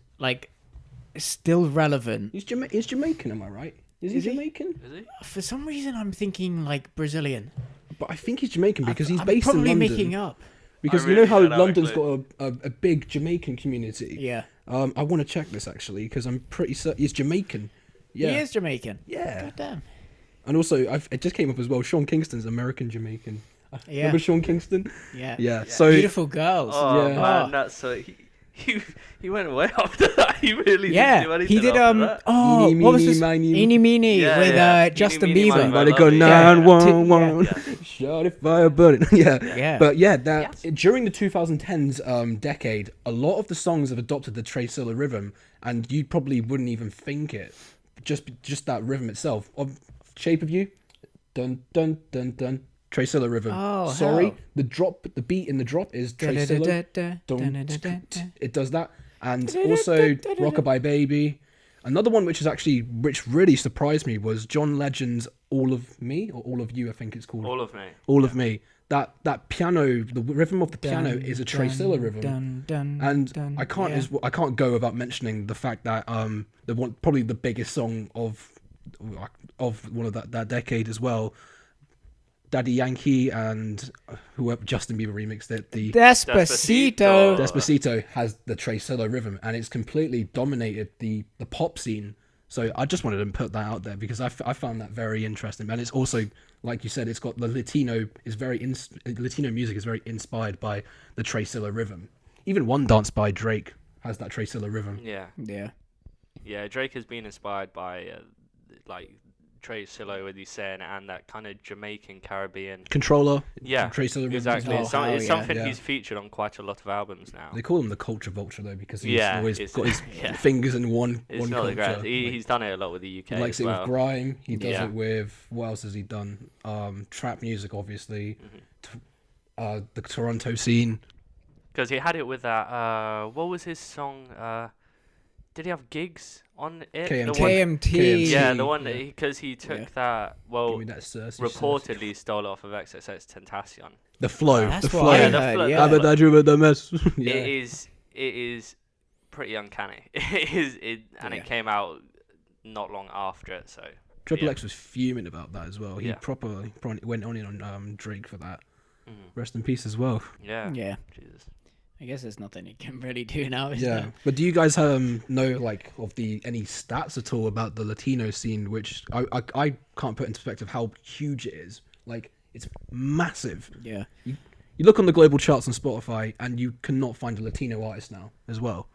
still relevant. He's Jamaican, am I right? Is he Jamaican? Is he? For some reason, I'm thinking Brazilian. But I think he's Jamaican because he's based in London. Probably making up. Because you know how London's got a big Jamaican community. Yeah. I want to check this actually because I'm pretty certain he's Jamaican. Yeah. He is Jamaican. Yeah. God damn. And also, it just came up as well. Sean Kingston's American Jamaican. Yeah. Remember Sean Kingston? Yeah. Yeah. So Beautiful Girls. Oh man, that's so. He went away after that. He really didn't do anything. He did that. what was this? Eeny Meeny with Justin Bieber. Somebody go 911. Shot it, fire burning. Yeah. But during the 2010s decade, a lot of the songs have adopted the tresillo rhythm, and you probably wouldn't even think it. Just that rhythm itself. Shape of You, dun dun dun dun. Tresillo rhythm. Oh, sorry, hell. the beat in the drop is tresillo. It does that, and also Rockabye Baby. Another one which really surprised me was John Legend's All of Me or All of You, I think it's called. All of Me. All of Me. That piano, the rhythm of the piano is a tresillo rhythm, and I can't go without mentioning the fact that probably the biggest song of one of that decade as well. Daddy Yankee and whoever Justin Bieber remixed it. The Despacito has the tresillo rhythm, and it's completely dominated the pop scene. So I just wanted to put that out there because I found that very interesting, and it's also, like you said, it's got the Latino music is very inspired by the tresillo rhythm. Even One Dance by Drake has that tresillo rhythm. Yeah. Drake has been inspired by tresillo, as you saying, and that kind of Jamaican Caribbean Controller. Yeah, tresillo rhythm. Exactly. It's something he's featured on quite a lot of albums now. They call him the culture vulture though because he's always got his fingers in one culture. He's done it a lot with the UK. He likes it with grime. He does it with what else has he done? Trap music, obviously. The Toronto scene. Because he had it with that. What was his song? Did he have gigs on it? KMT. Yeah, the one because he took that. Well, reportedly stole it off of XXX Tentacion. The flow. That's the what flow. I heard, It is pretty uncanny. It came out not long after it. So Triple X was fuming about that as well. He probably went on Drake for that. Rest in peace as well. Yeah. Jesus. I guess there's nothing he can really do now, is there? But do you guys know of any stats at all about the Latino scene, which I can't put into perspective how huge it is. It's massive. Yeah. You look on the global charts on Spotify and you cannot find a Latino artist now as well.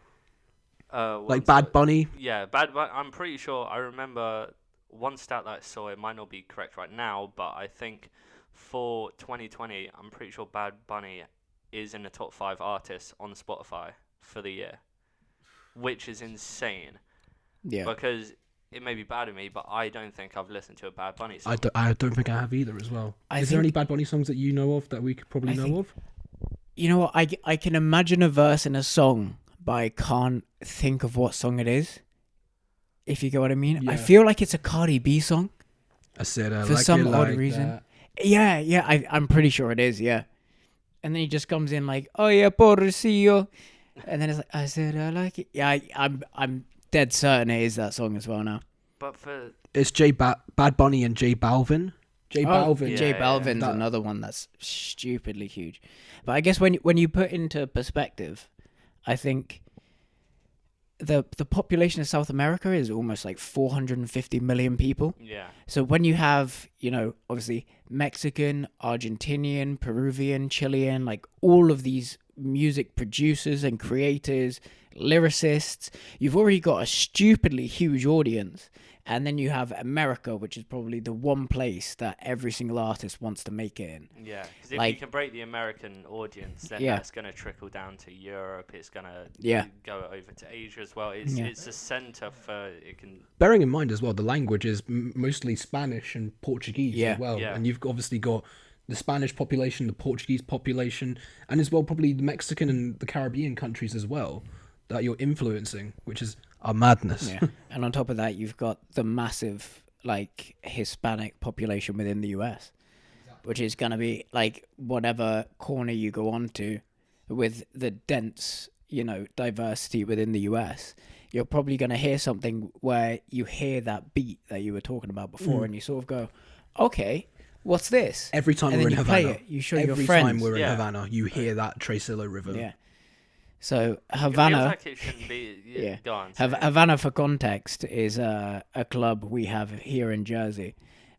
Bad Bunny. Yeah, Bad Bunny. I'm pretty sure I remember one stat that I saw. It might not be correct right now, but I think for 2020, I'm pretty sure Bad Bunny is in the top 5 artists on Spotify for the year, which is insane. Yeah. Because it may be bad of me, but I don't think I've listened to a Bad Bunny song. I don't think I have either as well. Is there any Bad Bunny songs that you know of that we could probably know of? You know what? I can imagine a verse in a song, but I can't think of what song it is. If you get what I mean. Yeah. I feel like it's a Cardi B song. I said I For like some it odd like reason. that. Yeah, I'm pretty sure it is, yeah. And then he just comes in like, oh yeah, pobrecillo. And then it's like, I said I like it. Yeah, I'm dead certain it is that song as well now. But for It's Bad Bunny and J Balvin. J Balvin. J Yeah, Balvin's that- another one that's stupidly huge. But I guess when you put into perspective, I think the population of South America is almost like 450 million people. yeah, So when you have, obviously Mexican, Argentinian, Peruvian, Chilean, like all of these music producers and creators, lyricists, you've already got a stupidly huge audience. And then you have America, which is probably the one place that every single artist wants to make it in. yeah. Because if Like- you can break the American audience, then Yeah. that's going to trickle down to Europe. It's going to Yeah. go over to Asia as well. It's Yeah. it's a center for it can. Bearing in mind as well, the language is mostly Spanish and Portuguese Yeah. as well. Yeah. And you've obviously got the Spanish population, the Portuguese population, and as well probably the Mexican and the Caribbean countries as well that you're influencing, which is a madness. Yeah. And on top of that, you've got the massive, like, Hispanic population within the US, which is going to be, like, whatever corner you go on to with the dense, diversity within the US, you're probably going to hear something where you hear that beat that you were talking about before and you sort of go, okay, what's this? Every time And we're then in you play Havana, it, you show every your friends. time we're in Yeah. Havana, you hear that Tracillo rhythm. Yeah. So It feels Havana... like it shouldn't be. Yeah. Yeah. Go on. say it. Havana, for context, is a club we have here in Jersey,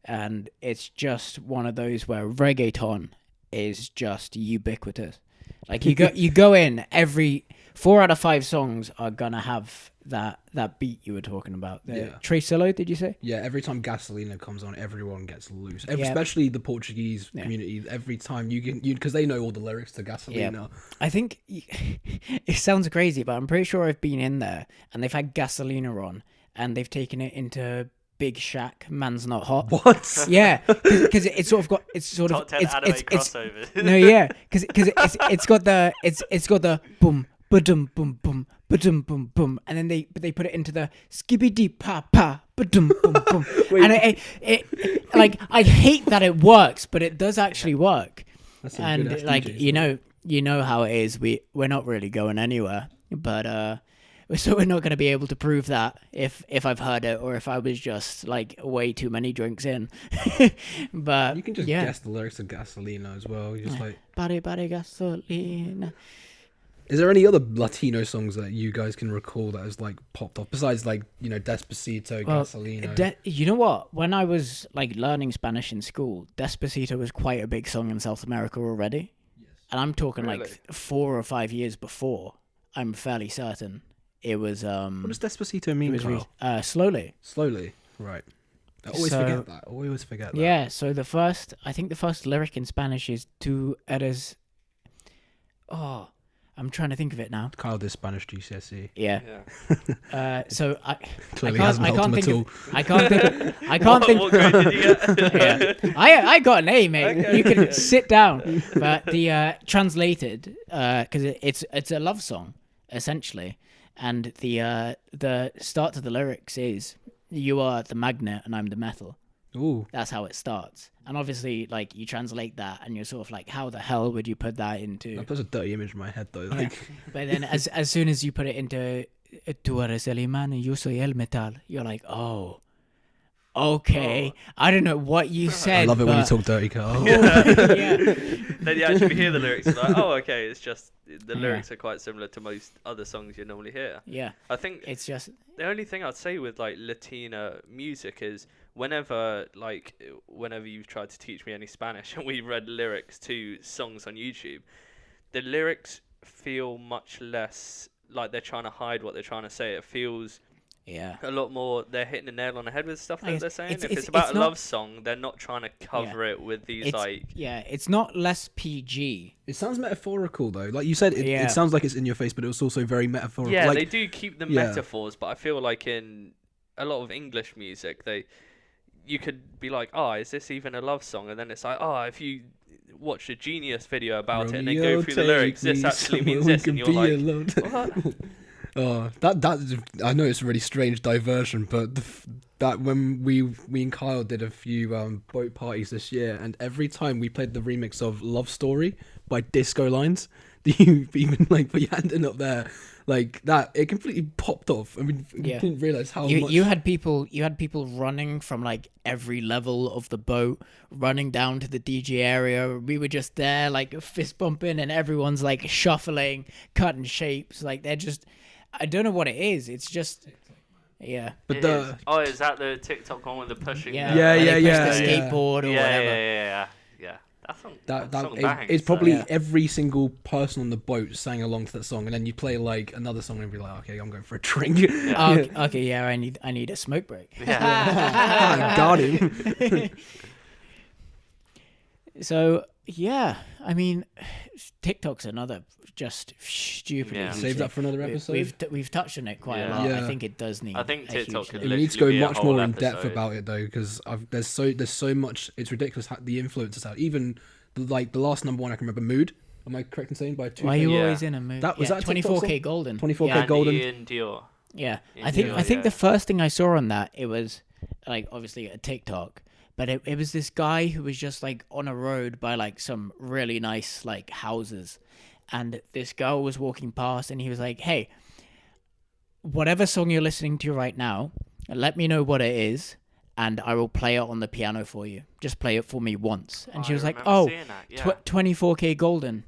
and it's just one of those where reggaeton is just ubiquitous. Like you go in, every 4 out of 5 songs are gonna have that beat you were talking about. The Yeah. Tracillo, did you say? Yeah, every time Gasolina comes on, everyone gets loose. Yeah. Especially the Portuguese Yeah. community. Every time you because they know all the lyrics to Gasolina. I think it sounds crazy, but I'm pretty sure I've been in there and they've had Gasolina on and they've taken it into Big Shack, Man's Not Hot. What? Yeah, because it's sort of got Top 10 anime crossovers. no, yeah, because it's got the boom, ba-dum, boom, boom, ba-dum, boom, boom, and then they put it into the skibbity pa pa, ba-dum, boom, boom, and it like I hate that it works, but it does actually work, That's some and good-ass like DJs, you know how it is. We're not really going anywhere, but so we're not going to be able to prove that if I've heard it or if I was just like way too many drinks in. But You can just yeah. guess the lyrics of Gasolina as well. You're just like, Body, body, gasolina. is there any other Latino songs that you guys can recall that has like popped off besides like Despacito, Well, Gasolina? You know what? When I was like learning Spanish in school, Despacito was quite a big song in South America already. And I'm talking Really? like 4 or 5 years before. I'm fairly certain it was. What does Despacito It mean? was Carl? slowly. Slowly, right? I always So- forget that. I always forget that. Yeah. So I think the first lyric in Spanish is "Tú eres." Oh, I'm trying to think of it now. Kyle did Spanish GCSE. Yeah. Yeah. So Clearly I hasn't can't helped him think at of. all. I can't think. I can't think. What grade did you get? Yeah. I got an A, mate. Okay. You can sit down. But the translated, because it's a love song essentially, and the start to the lyrics is "You are the magnet and I'm the metal." Ooh, That's how it starts. And obviously, like you translate that, and you're sort of like, how the hell would you put that into? that puts a dirty image in my head though. Like, But then as soon as you put it into "Tú eres el imán y yo soy el metal," you're like, oh. Okay, I don't know what you said. I love it when you but- talk dirty, Carl. yeah. Then you actually hear the lyrics, and like, oh, okay, it's just the Yeah. lyrics are quite similar to most other songs you normally hear. Yeah, I think it's just the only thing I'd say with like Latina music is whenever you've tried to teach me any Spanish and we read lyrics to songs on YouTube, the lyrics feel much less like they're trying to hide what they're trying to say. It feels yeah. a lot more they're hitting the nail on the head with stuff I that guess they're saying. it's- If it's- it's about it's a not- love song, they're not trying to cover it with these It's like it's not less PG. It sounds metaphorical though. Like you said, Yeah. it sounds like it's in your face, but it was also very metaphorical. yeah, like, they do keep the yeah. metaphors, but I feel like in a lot of English music, you could be like, oh, is this even a love song? And then it's like, oh, if you watch a Genius video about it and then Romeo, go through the take lyrics, this me actually somewhere means we this, and can you're be like, alone. what? Oh, that I know it's a really strange diversion, but that when me and Kyle did a few boat parties this year, and every time we played the remix of Love Story by Disco Lines, do you even like put your hand in up there like that? It completely popped off. I mean, you didn't realize how much you had people running from like every level of the boat, running down to the DJ area. We were just there like fist bumping, and everyone's like shuffling, cutting shapes. Like they're just, I don't know what it is. It's just. Yeah, but is that the TikTok one with the pushing? Yeah, yeah. The skateboard or whatever. Yeah. That song bangs, it's probably every single person on the boat sang along to that song, and then you play like another song and be like, okay, I'm going for a drink. Okay, yeah, I need a smoke break. Yeah, got him. So yeah, I mean, TikTok's another just stupid. Yeah. Save that for another episode. We've touched on it quite a lot. Yeah. I think it does need. I think TikTok could It needs to go much more in depth about it though, because there's so much. It's ridiculous how the influences out. Even like the last number one I can remember, Mood. Am I correct in saying by 2K? Why are you always in a mood? That was that 24K Golden. 24K Golden. Ian Dior. Yeah, Ian I think Dior, the first thing I saw on that, it was like obviously a TikTok. But it was this guy who was just like on a road by like some really nice like houses, and this girl was walking past, and he was like, "Hey, whatever song you're listening to right now, let me know what it is, and I will play it on the piano for you. Just play it for me once." And she was like, "Oh, 24K Golden,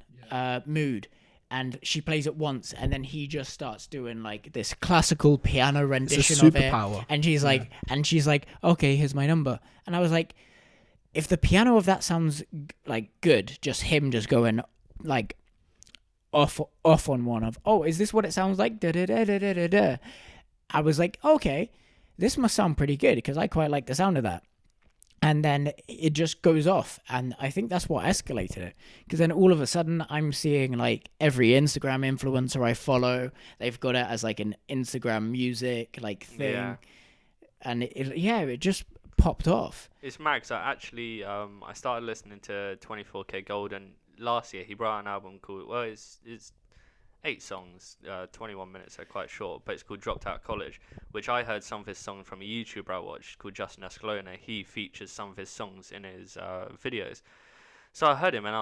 Mood." And she plays it once, and then he just starts doing like this classical piano rendition of it. And she's like, "Okay, here's my number." And I was like, if the piano of that sounds like good, just him just going like off on one of, oh, is this what it sounds like? Da da da da da da. I was like, okay, this must sound pretty good because I quite like the sound of that. And then it just goes off. And I think that's what escalated it. Because then all of a sudden I'm seeing like every Instagram influencer I follow, they've got it as like an Instagram music like thing. Yeah. And it just popped off. It's Max. I started listening to 24K Golden last year. He brought out an album called, well, it's 8 songs, 21 minutes, they're quite short, but it's called Dropped Out of College, which I heard some of his songs from a YouTuber I watched called Justin Escalona. He features some of his songs in his videos. So I heard him and I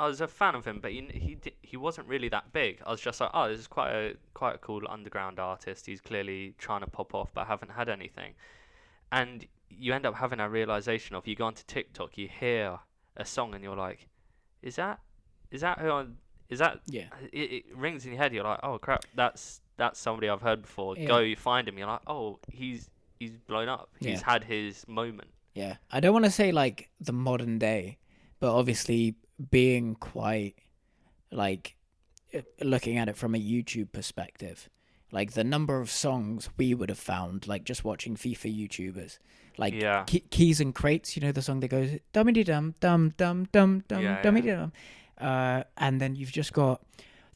was a fan of him, but he wasn't really that big. I was just like, oh, this is quite a cool underground artist. He's clearly trying to pop off, but haven't had anything. And you end up having a realization of, you go onto TikTok, you hear a song and you're like, is that who I'm... Is that it rings in your head? You're like, oh crap, that's somebody I've heard before. Yeah. Go, you find him. You're like, oh, he's blown up. He's had his moment. Yeah, I don't want to say like the modern day, but obviously being quite like looking at it from a YouTube perspective, like the number of songs we would have found like just watching FIFA YouTubers, like Keys and Crates. You know the song that goes dum dum dum dum dum dum dum dum. And then you've just got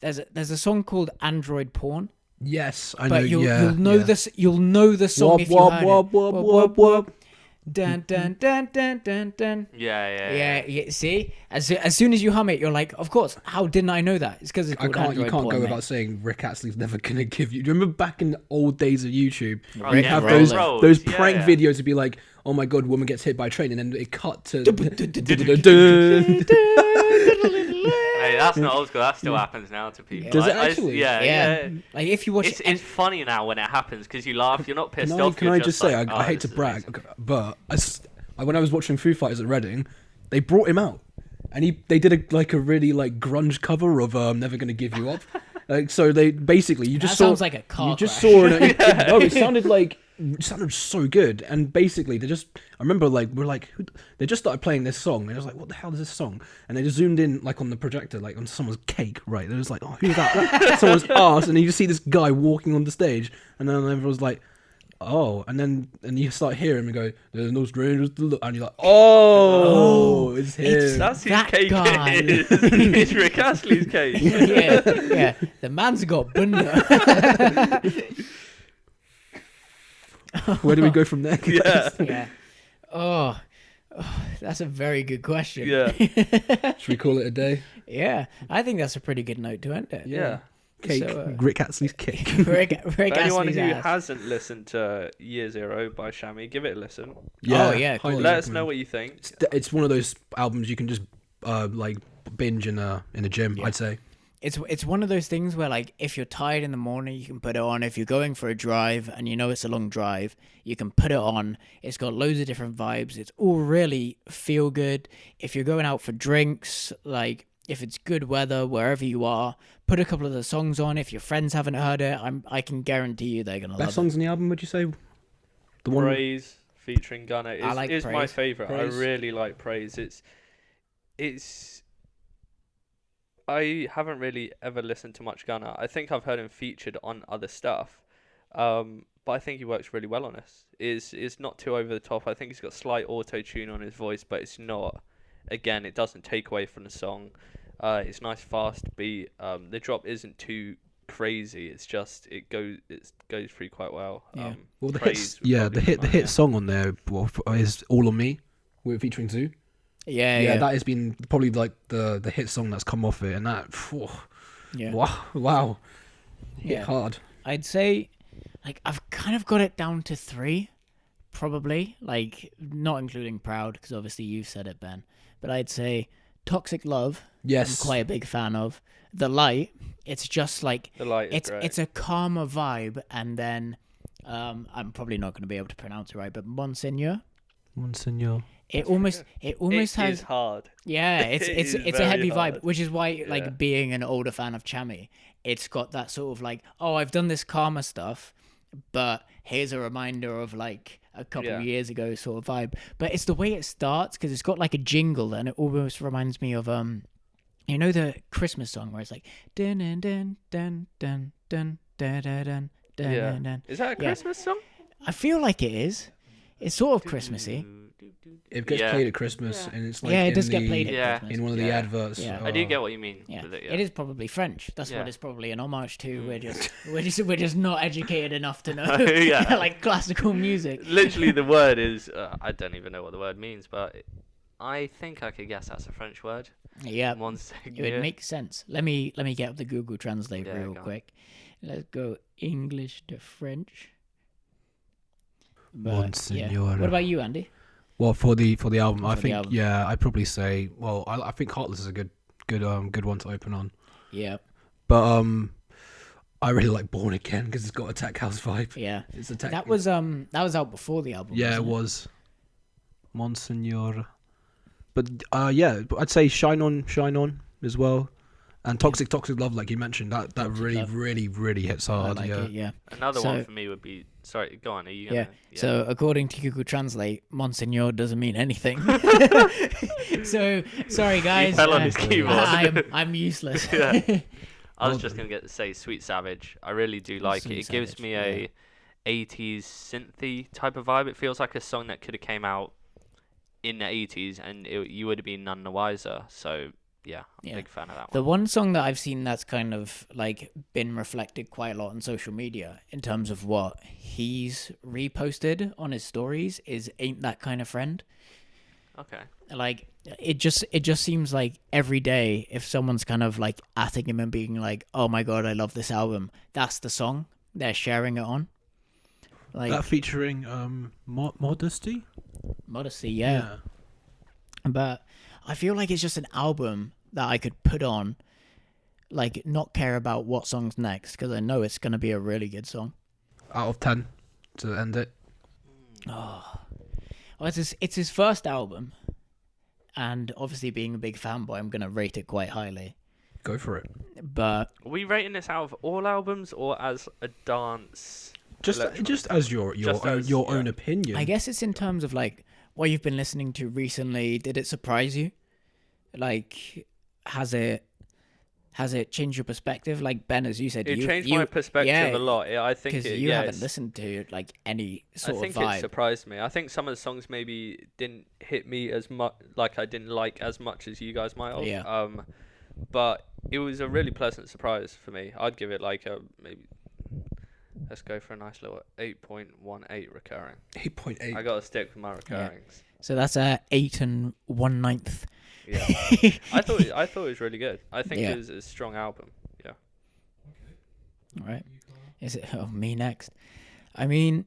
there's a song called Android Porn. Yes, I know. But you'll know this. You'll know the song if you heard it. Dun dun dun dun dun dun. Yeah. See, as soon as you hum it, you're like, of course. How didn't I know that? It's because it's called Android Porn. You can't go without saying Rick Astley's never gonna give you. Do you remember back in the old days of YouTube? Rick have those prank videos to be like, oh my god, woman gets hit by a train, and then it cut to. Hey, that's not old school. That still happens now to people. Does it actually? Yeah. Like if you watch, it's funny now when it happens because you laugh. You're not pissed off. Can I just say, I hate to brag, but when I was watching Foo Fighters at Reading, they brought him out, and they did a really like grunge cover of "Never Gonna Give You Up." Like, so they basically sounds like a car. You just saw it. It sounded like. It sounded so good, and basically I remember they just started playing this song, and I was like, what the hell is this song? And they just zoomed in like on the projector, like on someone's cake, right? They're just like, oh, who's that? Someone's ass, and you just see this guy walking on the stage, and then everyone's like, oh, and you start hearing him go, there's no strangers to look, and you're like, oh, it's him. That's his that cake. Guy. It's Rick Astley's cake. yeah, the man's got bunda. Where do we go from there? Yeah. Oh, that's a very good question. Yeah. Should we call it a day? Yeah, I think that's a pretty good note to end it. Yeah. Cake. So, Rick Astley's Cake. Rick For anyone Astley's who ass. hasn't listened to Year Zero by Tchami, give it a listen. Oh, yeah, cool. highly Let us know recommend. what you think. It's one of those albums you can just like binge in a gym. Yeah. I'd say. It's one of those things where, like, if you're tired in the morning, you can put it on. If you're going for a drive and you know it's a long drive, you can put it on. It's got loads of different vibes. It's all really feel good. If you're going out for drinks, like, if it's good weather wherever you are, put a couple of the songs on. If your friends haven't heard it, I can guarantee you they're gonna love Best songs on the album, would you say? The one. Praise featuring Gunna is, I like is my Praise. favourite. Praise. I really like Praise. It's I haven't really ever listened to much Gunna. I think I've heard him featured on other stuff. But I think he works really well on this. It's not too over the top. I think he's got slight auto tune on his voice, but it's not. Again, it doesn't take away from the song. It's nice fast beat. The drop isn't too crazy. It's just it goes through quite well. Yeah. Well, the Praise hit, would yeah, probably the be hit, the mine, hit yeah. song on there is "All on Me," with featuring Zoo. Yeah. That has been probably like the hit song that's come off it, and that, Yeah. wow, hit Yeah. hard. I'd say, like, I've kind of got it down to 3, probably. Like, not including Proud, because obviously you've said it, Ben. But I'd say Toxic Love. Yes, I'm quite a big fan of. The Light. It's just like The light is great. it's a calmer vibe, and then I'm probably not going to be able to pronounce it right, but Monseigneur. Monsignor. It almost It has is hard. yeah, it's It it's is it's a very heavy hard. vibe, which is why, like, Yeah. being an older fan of Tchami, it's got that sort of like, oh, I've done this calmer stuff, but here's a reminder of like a couple of Yeah. years ago sort of vibe. But it's the way it starts, because it's got like a jingle, and it almost reminds me of you know, the Christmas song where it's like dun dun dun dun dun dun dun dun dun Yeah. dun dun. Is that a Yeah. Christmas song? I feel like it is. It's sort of Christmassy. It gets Yeah. played at Christmas, and it's like Yeah, it in does get the- played at Yeah. Christmas. in one of the Yeah. adverts. Yeah. I do get what you mean. Yeah. with it, It is probably French. That's Yeah. what it's probably an homage to. We're just not educated enough to know Yeah. like classical music. Literally, the word is. I don't even know what the word means, but I think I could guess that's a French word. Yeah, Monseigneur. it would make sense. Let me get up the Google Translate Yeah, real go on. quick. Let's go English to French. But, Monseigneur. What about you, Andy? Well, for the album, I For the think album. yeah, I'd probably say, well, I think Heartless is a good one to open on. Yeah, But I really like Born Again because it's got a Tech House vibe. yeah. It's a tech. That was out before the album. yeah, it wasn't was Monseigneur. But yeah, but I'd say Shine On as well, and Toxic Love, like you mentioned, that Toxic really Love. really hits I hard. like yeah. it. Yeah. Another So- one for me would be. Sorry, go on. Are you Yeah. gonna? So according to Google Translate, Monseigneur doesn't mean anything. So sorry guys. fell on his keyboard. I'm useless. Yeah. I was Well just gonna say Sweet Savage. I really do like Sweet it. It gives Savage, me yeah. a 80s synthy type of vibe. It feels like a song that could have came out in the 80s, and you would have been none the wiser. So yeah, I'm Yeah. a big fan of that The one. one song that I've seen that's kind of like been reflected quite a lot on social media in terms of what he's reposted on his stories is Ain't That Kind of Friend. Okay. Like it just seems like every day if someone's kind of like atting him and being like, "Oh my god, I love this album." That's the song they're sharing it on. Like That featuring Modesty. Modesty, yeah. But I feel like it's just an album that I could put on, like not care about what song's next because I know it's gonna be a really good song. Out of 10 to end it. Oh, well, it's his first album, and obviously being a big fanboy, I'm gonna rate it quite highly. Go for it. But Are we rating this out of all albums or as a dance? Just as your Just as, own yeah. opinion. I guess it's in terms of like what you've been listening to recently. Did it surprise you? Like, has it changed your perspective? Like Ben, as you said, It you, changed you, my perspective yeah, a lot. I think because it, you yeah, haven't it's- listened to like any I sort think of it vibe. surprised me. I think some of the songs maybe didn't hit me as much, like I didn't like as much as you guys might have. Yeah. But it was a really pleasant surprise for me. I'd give it like a maybe. Let's go for a nice little 8.18 recurring. 8.8. I gotta stick with my recurrings. So that's 8 1/9. Yeah. I thought it was really good. I think Yeah. it was a strong album. Yeah. All right. Is it me next? I mean,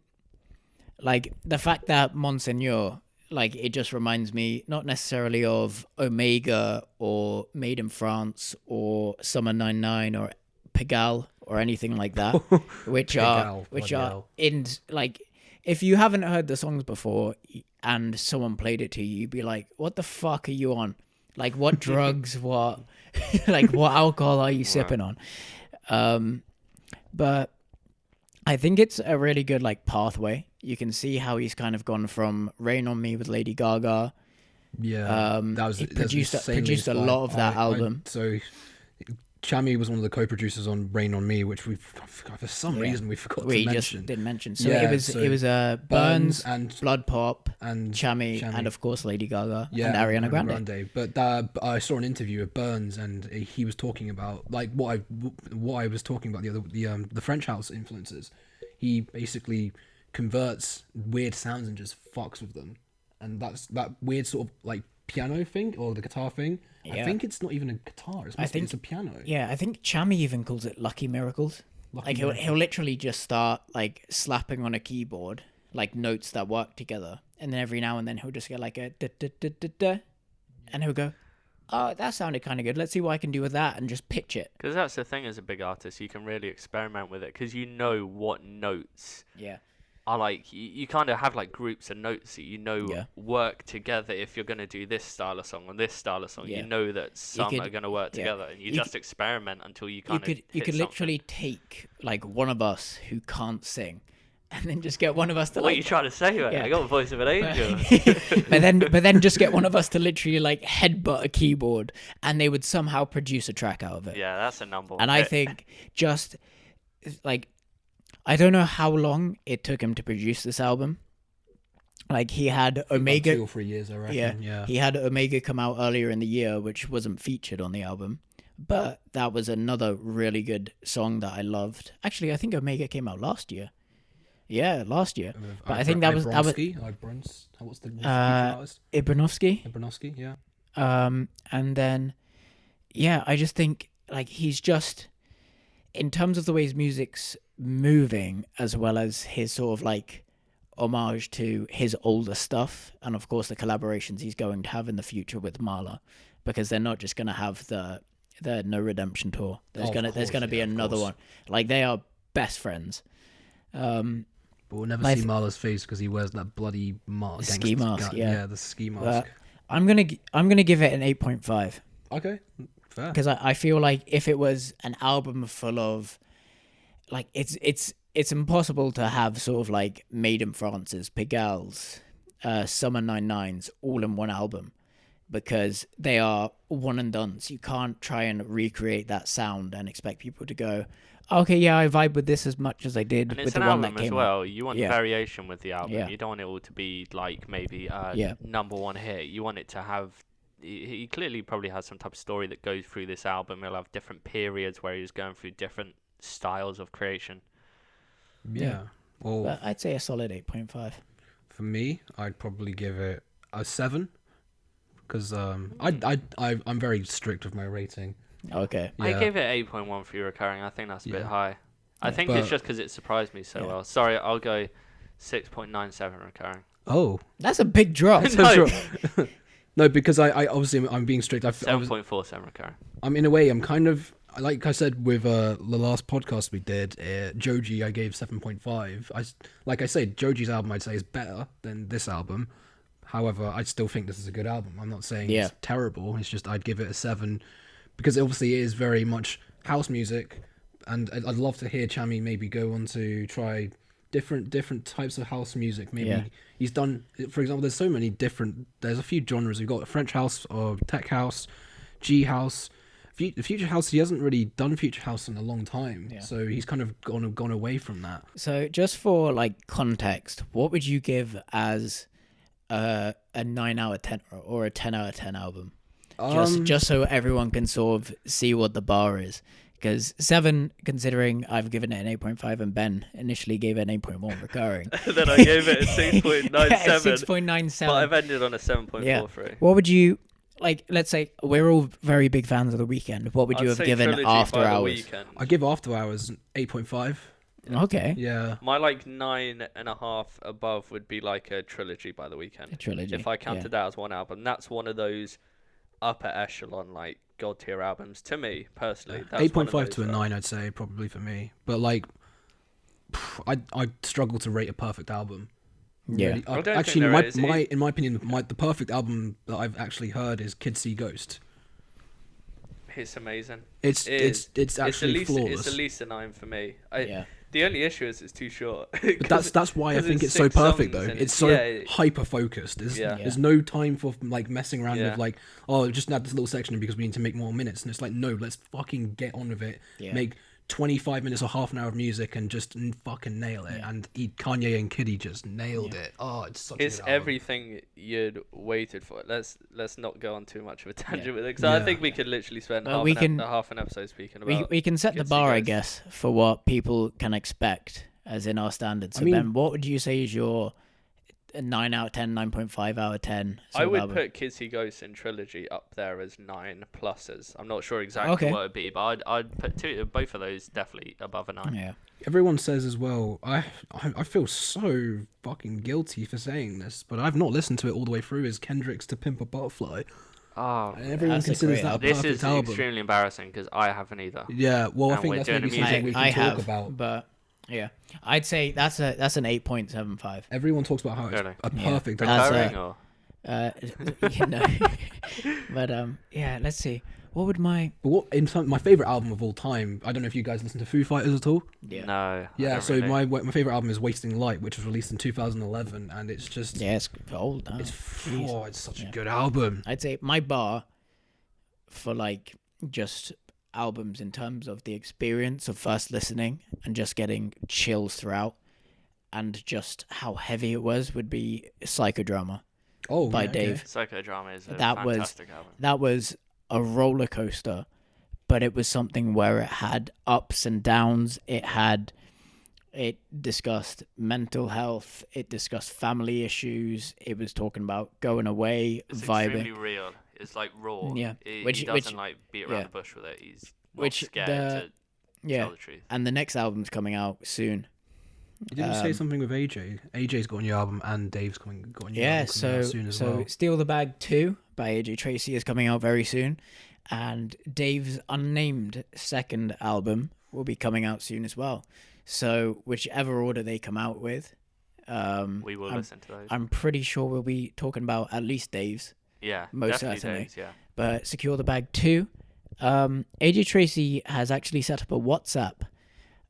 like the fact that Monseigneur, like it just reminds me not necessarily of Omega or Made in France or Summer 99 or Pigalle or anything like that, which are in like, if you haven't heard the songs before and someone played it to you, you'd be like, what the fuck are you on? Like, what drugs, what like what alcohol are you sipping on? But I think it's a really good like pathway. You can see how he's kind of gone from Rain on Me with Lady Gaga. Yeah, he produced a lot of that album. So Tchami was one of the co-producers on Rain on Me, which for some reason we forgot to mention. We just didn't mention. So it was Burns and Blood Pop and Tchami and of course Lady Gaga and Ariana Grande. But I saw an interview with Burns and he was talking about like what I was talking about the French house influences. He basically converts weird sounds and just fucks with them, and that's that weird sort of like piano thing or the guitar thing. Yeah. I think it's not even a guitar. It's a piano. Yeah, I think Tchami even calls it Lucky Miracles. He'll literally just start like slapping on a keyboard like notes that work together, and then every now and then he'll just get like a da da da da da, and he'll go, "Oh, that sounded kind of good. Let's see what I can do with that," and just pitch it. Because that's the thing as a big artist, you can really experiment with it because you know what notes. Yeah. Are like you kind of have like groups of notes that work together. If you're going to do this style of song and this style of song, you know that some are going to work together, and you just experiment until you kind of you could literally take like one of us who can't sing, and then just get one of us to. What are you trying to say, man? I got the voice of an angel. but then just get one of us to literally like headbutt a keyboard, and they would somehow produce a track out of it. Yeah, that's a number one. And I think just like. I don't know how long it took him to produce this album. Like he had Omega, like 2 or 3 years, I reckon. Yeah, he had Omega come out earlier in the year, which wasn't featured on the album, but that was another really good song that I loved. Actually, I think Omega came out last year. Yeah, last year. But I think that was what's the artist? Ibranovsky, yeah. And then I just think like he's just, in terms of the way his music's moving, as well as his sort of like homage to his older stuff, and of course the collaborations he's going to have in the future with Marla, because they're not just going to have the No Redemption tour. There's gonna be another one. Like they are best friends. But we'll never see Marla's face because he wears that bloody ski mask. Yeah, the ski mask. But I'm gonna give it an 8.5. Okay, fair. Because I feel like if it was an album full of like it's impossible to have sort of like Made in France's, Pigalle's, Summer 99's all in one album, because they are one and done. So you can't try and recreate that sound and expect people to go, okay, yeah, I vibe with this as much as I did with the one that came out. You want variation with the album. You don't want it all to be like maybe number one hit. You want it to have. He clearly probably has some type of story that goes through this album. He'll have different periods where he's going through different styles of creation. Yeah. Well, but I'd say a solid 8.5. For me, I'd probably give it a 7 because I'm very strict with my rating. Okay. Yeah. I gave it 8.1 for your recurring. I think that's a bit high. I think it's just because it surprised me so well. Sorry, I'll go 6.97 recurring. Oh, that's a big drop. No, because I obviously I'm being strict. 7.47 recurring. In a way, I'm kind of, like I said with the last podcast we did, Joji I gave 7.5. Like I said, Joji's album I'd say is better than this album. However, I still think this is a good album. I'm not saying it's terrible. It's just I'd give it a 7 because obviously it is very much house music, and I'd love to hear Tchami maybe go on to try different types of house music. Maybe he's done, for example, there's a few genres. We've got French house or tech house, G house, future house. He hasn't really done future house in a long time, so he's kind of gone away from that. So just for like context, what would you give as a 9 out of 10 or a 10 out of 10 album? Just so everyone can sort of see what the bar is. Because 7, considering I've given it an 8.5 and Ben initially gave it an 8.1 recurring. Then I gave it a 6.97. 6.97. But I've ended on a 7.43. What would you like, let's say we're all very big fans of The Weeknd. What would you I'd have say given Trilogy After by The Hours? Weeknd. I give After Hours an 8.5. Okay. Yeah. My like 9.5 above would be like a Trilogy by The Weeknd. A Trilogy. If I counted that as one album, that's one of those upper echelon like god tier albums to me personally. That's 8.5 to a 9, I'd say, probably for me. But like, I struggle to rate a perfect album. Yeah. Really. I don't Actually, think there is. in my opinion, the perfect album that I've actually heard is Kids See Ghost. It's amazing. It's actually flawless. It's at least a 9 for me. Yeah. The only issue is it's too short. But that's why I think it's so perfect though. It's so hyper focused. There's no time for like messing around with like, oh, just add this little section in because we need to make more minutes. And it's like, no, let's fucking get on with it. Yeah. Make 25 minutes or half an hour of music and just fucking nail it. And Kanye and Kiddy just nailed it. Oh, it's such a good album. everything you'd waited for. Let's not go on too much of a tangent with it, because I think we could literally spend Well, half an episode speaking about. We can set the Kids See bar, I Ghost. guess, for what people can expect, as in our standards. So I mean- Ben, what would you say is your 9 out of 10, 9.5 out of 10? I would album? put Kids See Ghosts and Trilogy up there as 9 pluses. I'm not sure exactly Okay. what it'd be, but I'd put both of those definitely above a 9. Yeah. Everyone says as well, I feel so fucking guilty for saying this, but I've not listened to it all the way through, is Kendrick's To Pimp a Butterfly. Oh, And everyone That's a considers great that a album. this perfect is album. extremely embarrassing because I haven't either. Yeah, well, I And think we're that's doing maybe a something we I can talk have, about. but yeah, I'd say that's an 8.75. Everyone talks about how it's Really? a Yeah. perfect That's album. Recurring or You know. But yeah, let's see. What would my But my favorite album of all time? I don't know if you guys listen to Foo Fighters at all. yeah no? I Yeah, don't so really. my favorite album is Wasting Light, which was released in 2011, and it's just it's old now. it's such a Yeah. good album. I'd say my bar for like just albums in terms of the experience of first listening and just getting chills throughout and just how heavy it was would be Psychodrama Oh, by yeah, okay. Dave. Psychodrama is a That was- fantastic album. That was a roller coaster, but it was something where it had ups and downs. It discussed mental health. It discussed family issues. It was talking about going away, It's vibing. extremely real. It's like raw. Yeah. He Which- doesn't like beat around yeah. the bush with it. He's not Which scared the- to Yeah, tell the truth. and the next album's coming out soon. You didn't say Um, something with AJ. AJ's got a new album, and Dave's got a new album coming out soon as so well. Steal the Bag 2 by AJ Tracy is coming out very soon, and Dave's unnamed second album will be coming out soon as well. So whichever order they come out with, We will listen to those. I'm pretty sure we'll be talking about at least Dave's. Yeah, most definitely certainly. Dave's, yeah. But Secure the Bag 2, AJ Tracy has actually set up a WhatsApp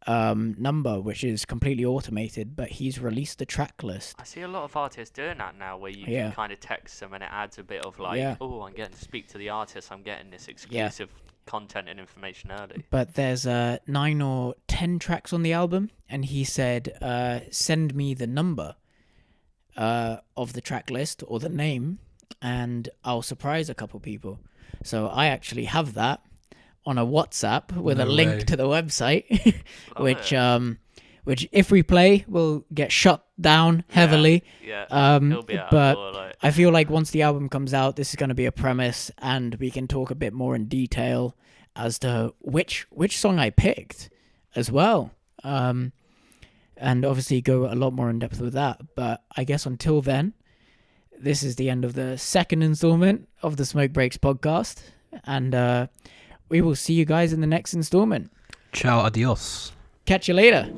number which is completely automated, but he's released the track list. I see a lot of artists doing that now, where you Yeah. can kind of text them and it adds a bit of like, Yeah. oh, I'm getting to speak to the artist. I'm getting this exclusive content and information early. But there's 9 or 10 tracks on the album, and he said, send me the number of the track list or the name, and I'll surprise a couple people. So I actually have that on a WhatsApp with a No link way. to the website, Love which if we play will get shut down heavily. Yeah, Um, he'll be out but for like. I feel like once the album comes out, this is going to be a premise, and we can talk a bit more in detail as to which song I picked as well. And obviously go a lot more in depth with that. But I guess until then, this is the end of the second installment of the Smoke Breaks podcast. And we will see you guys in the next installment. Ciao, adios. Catch you later.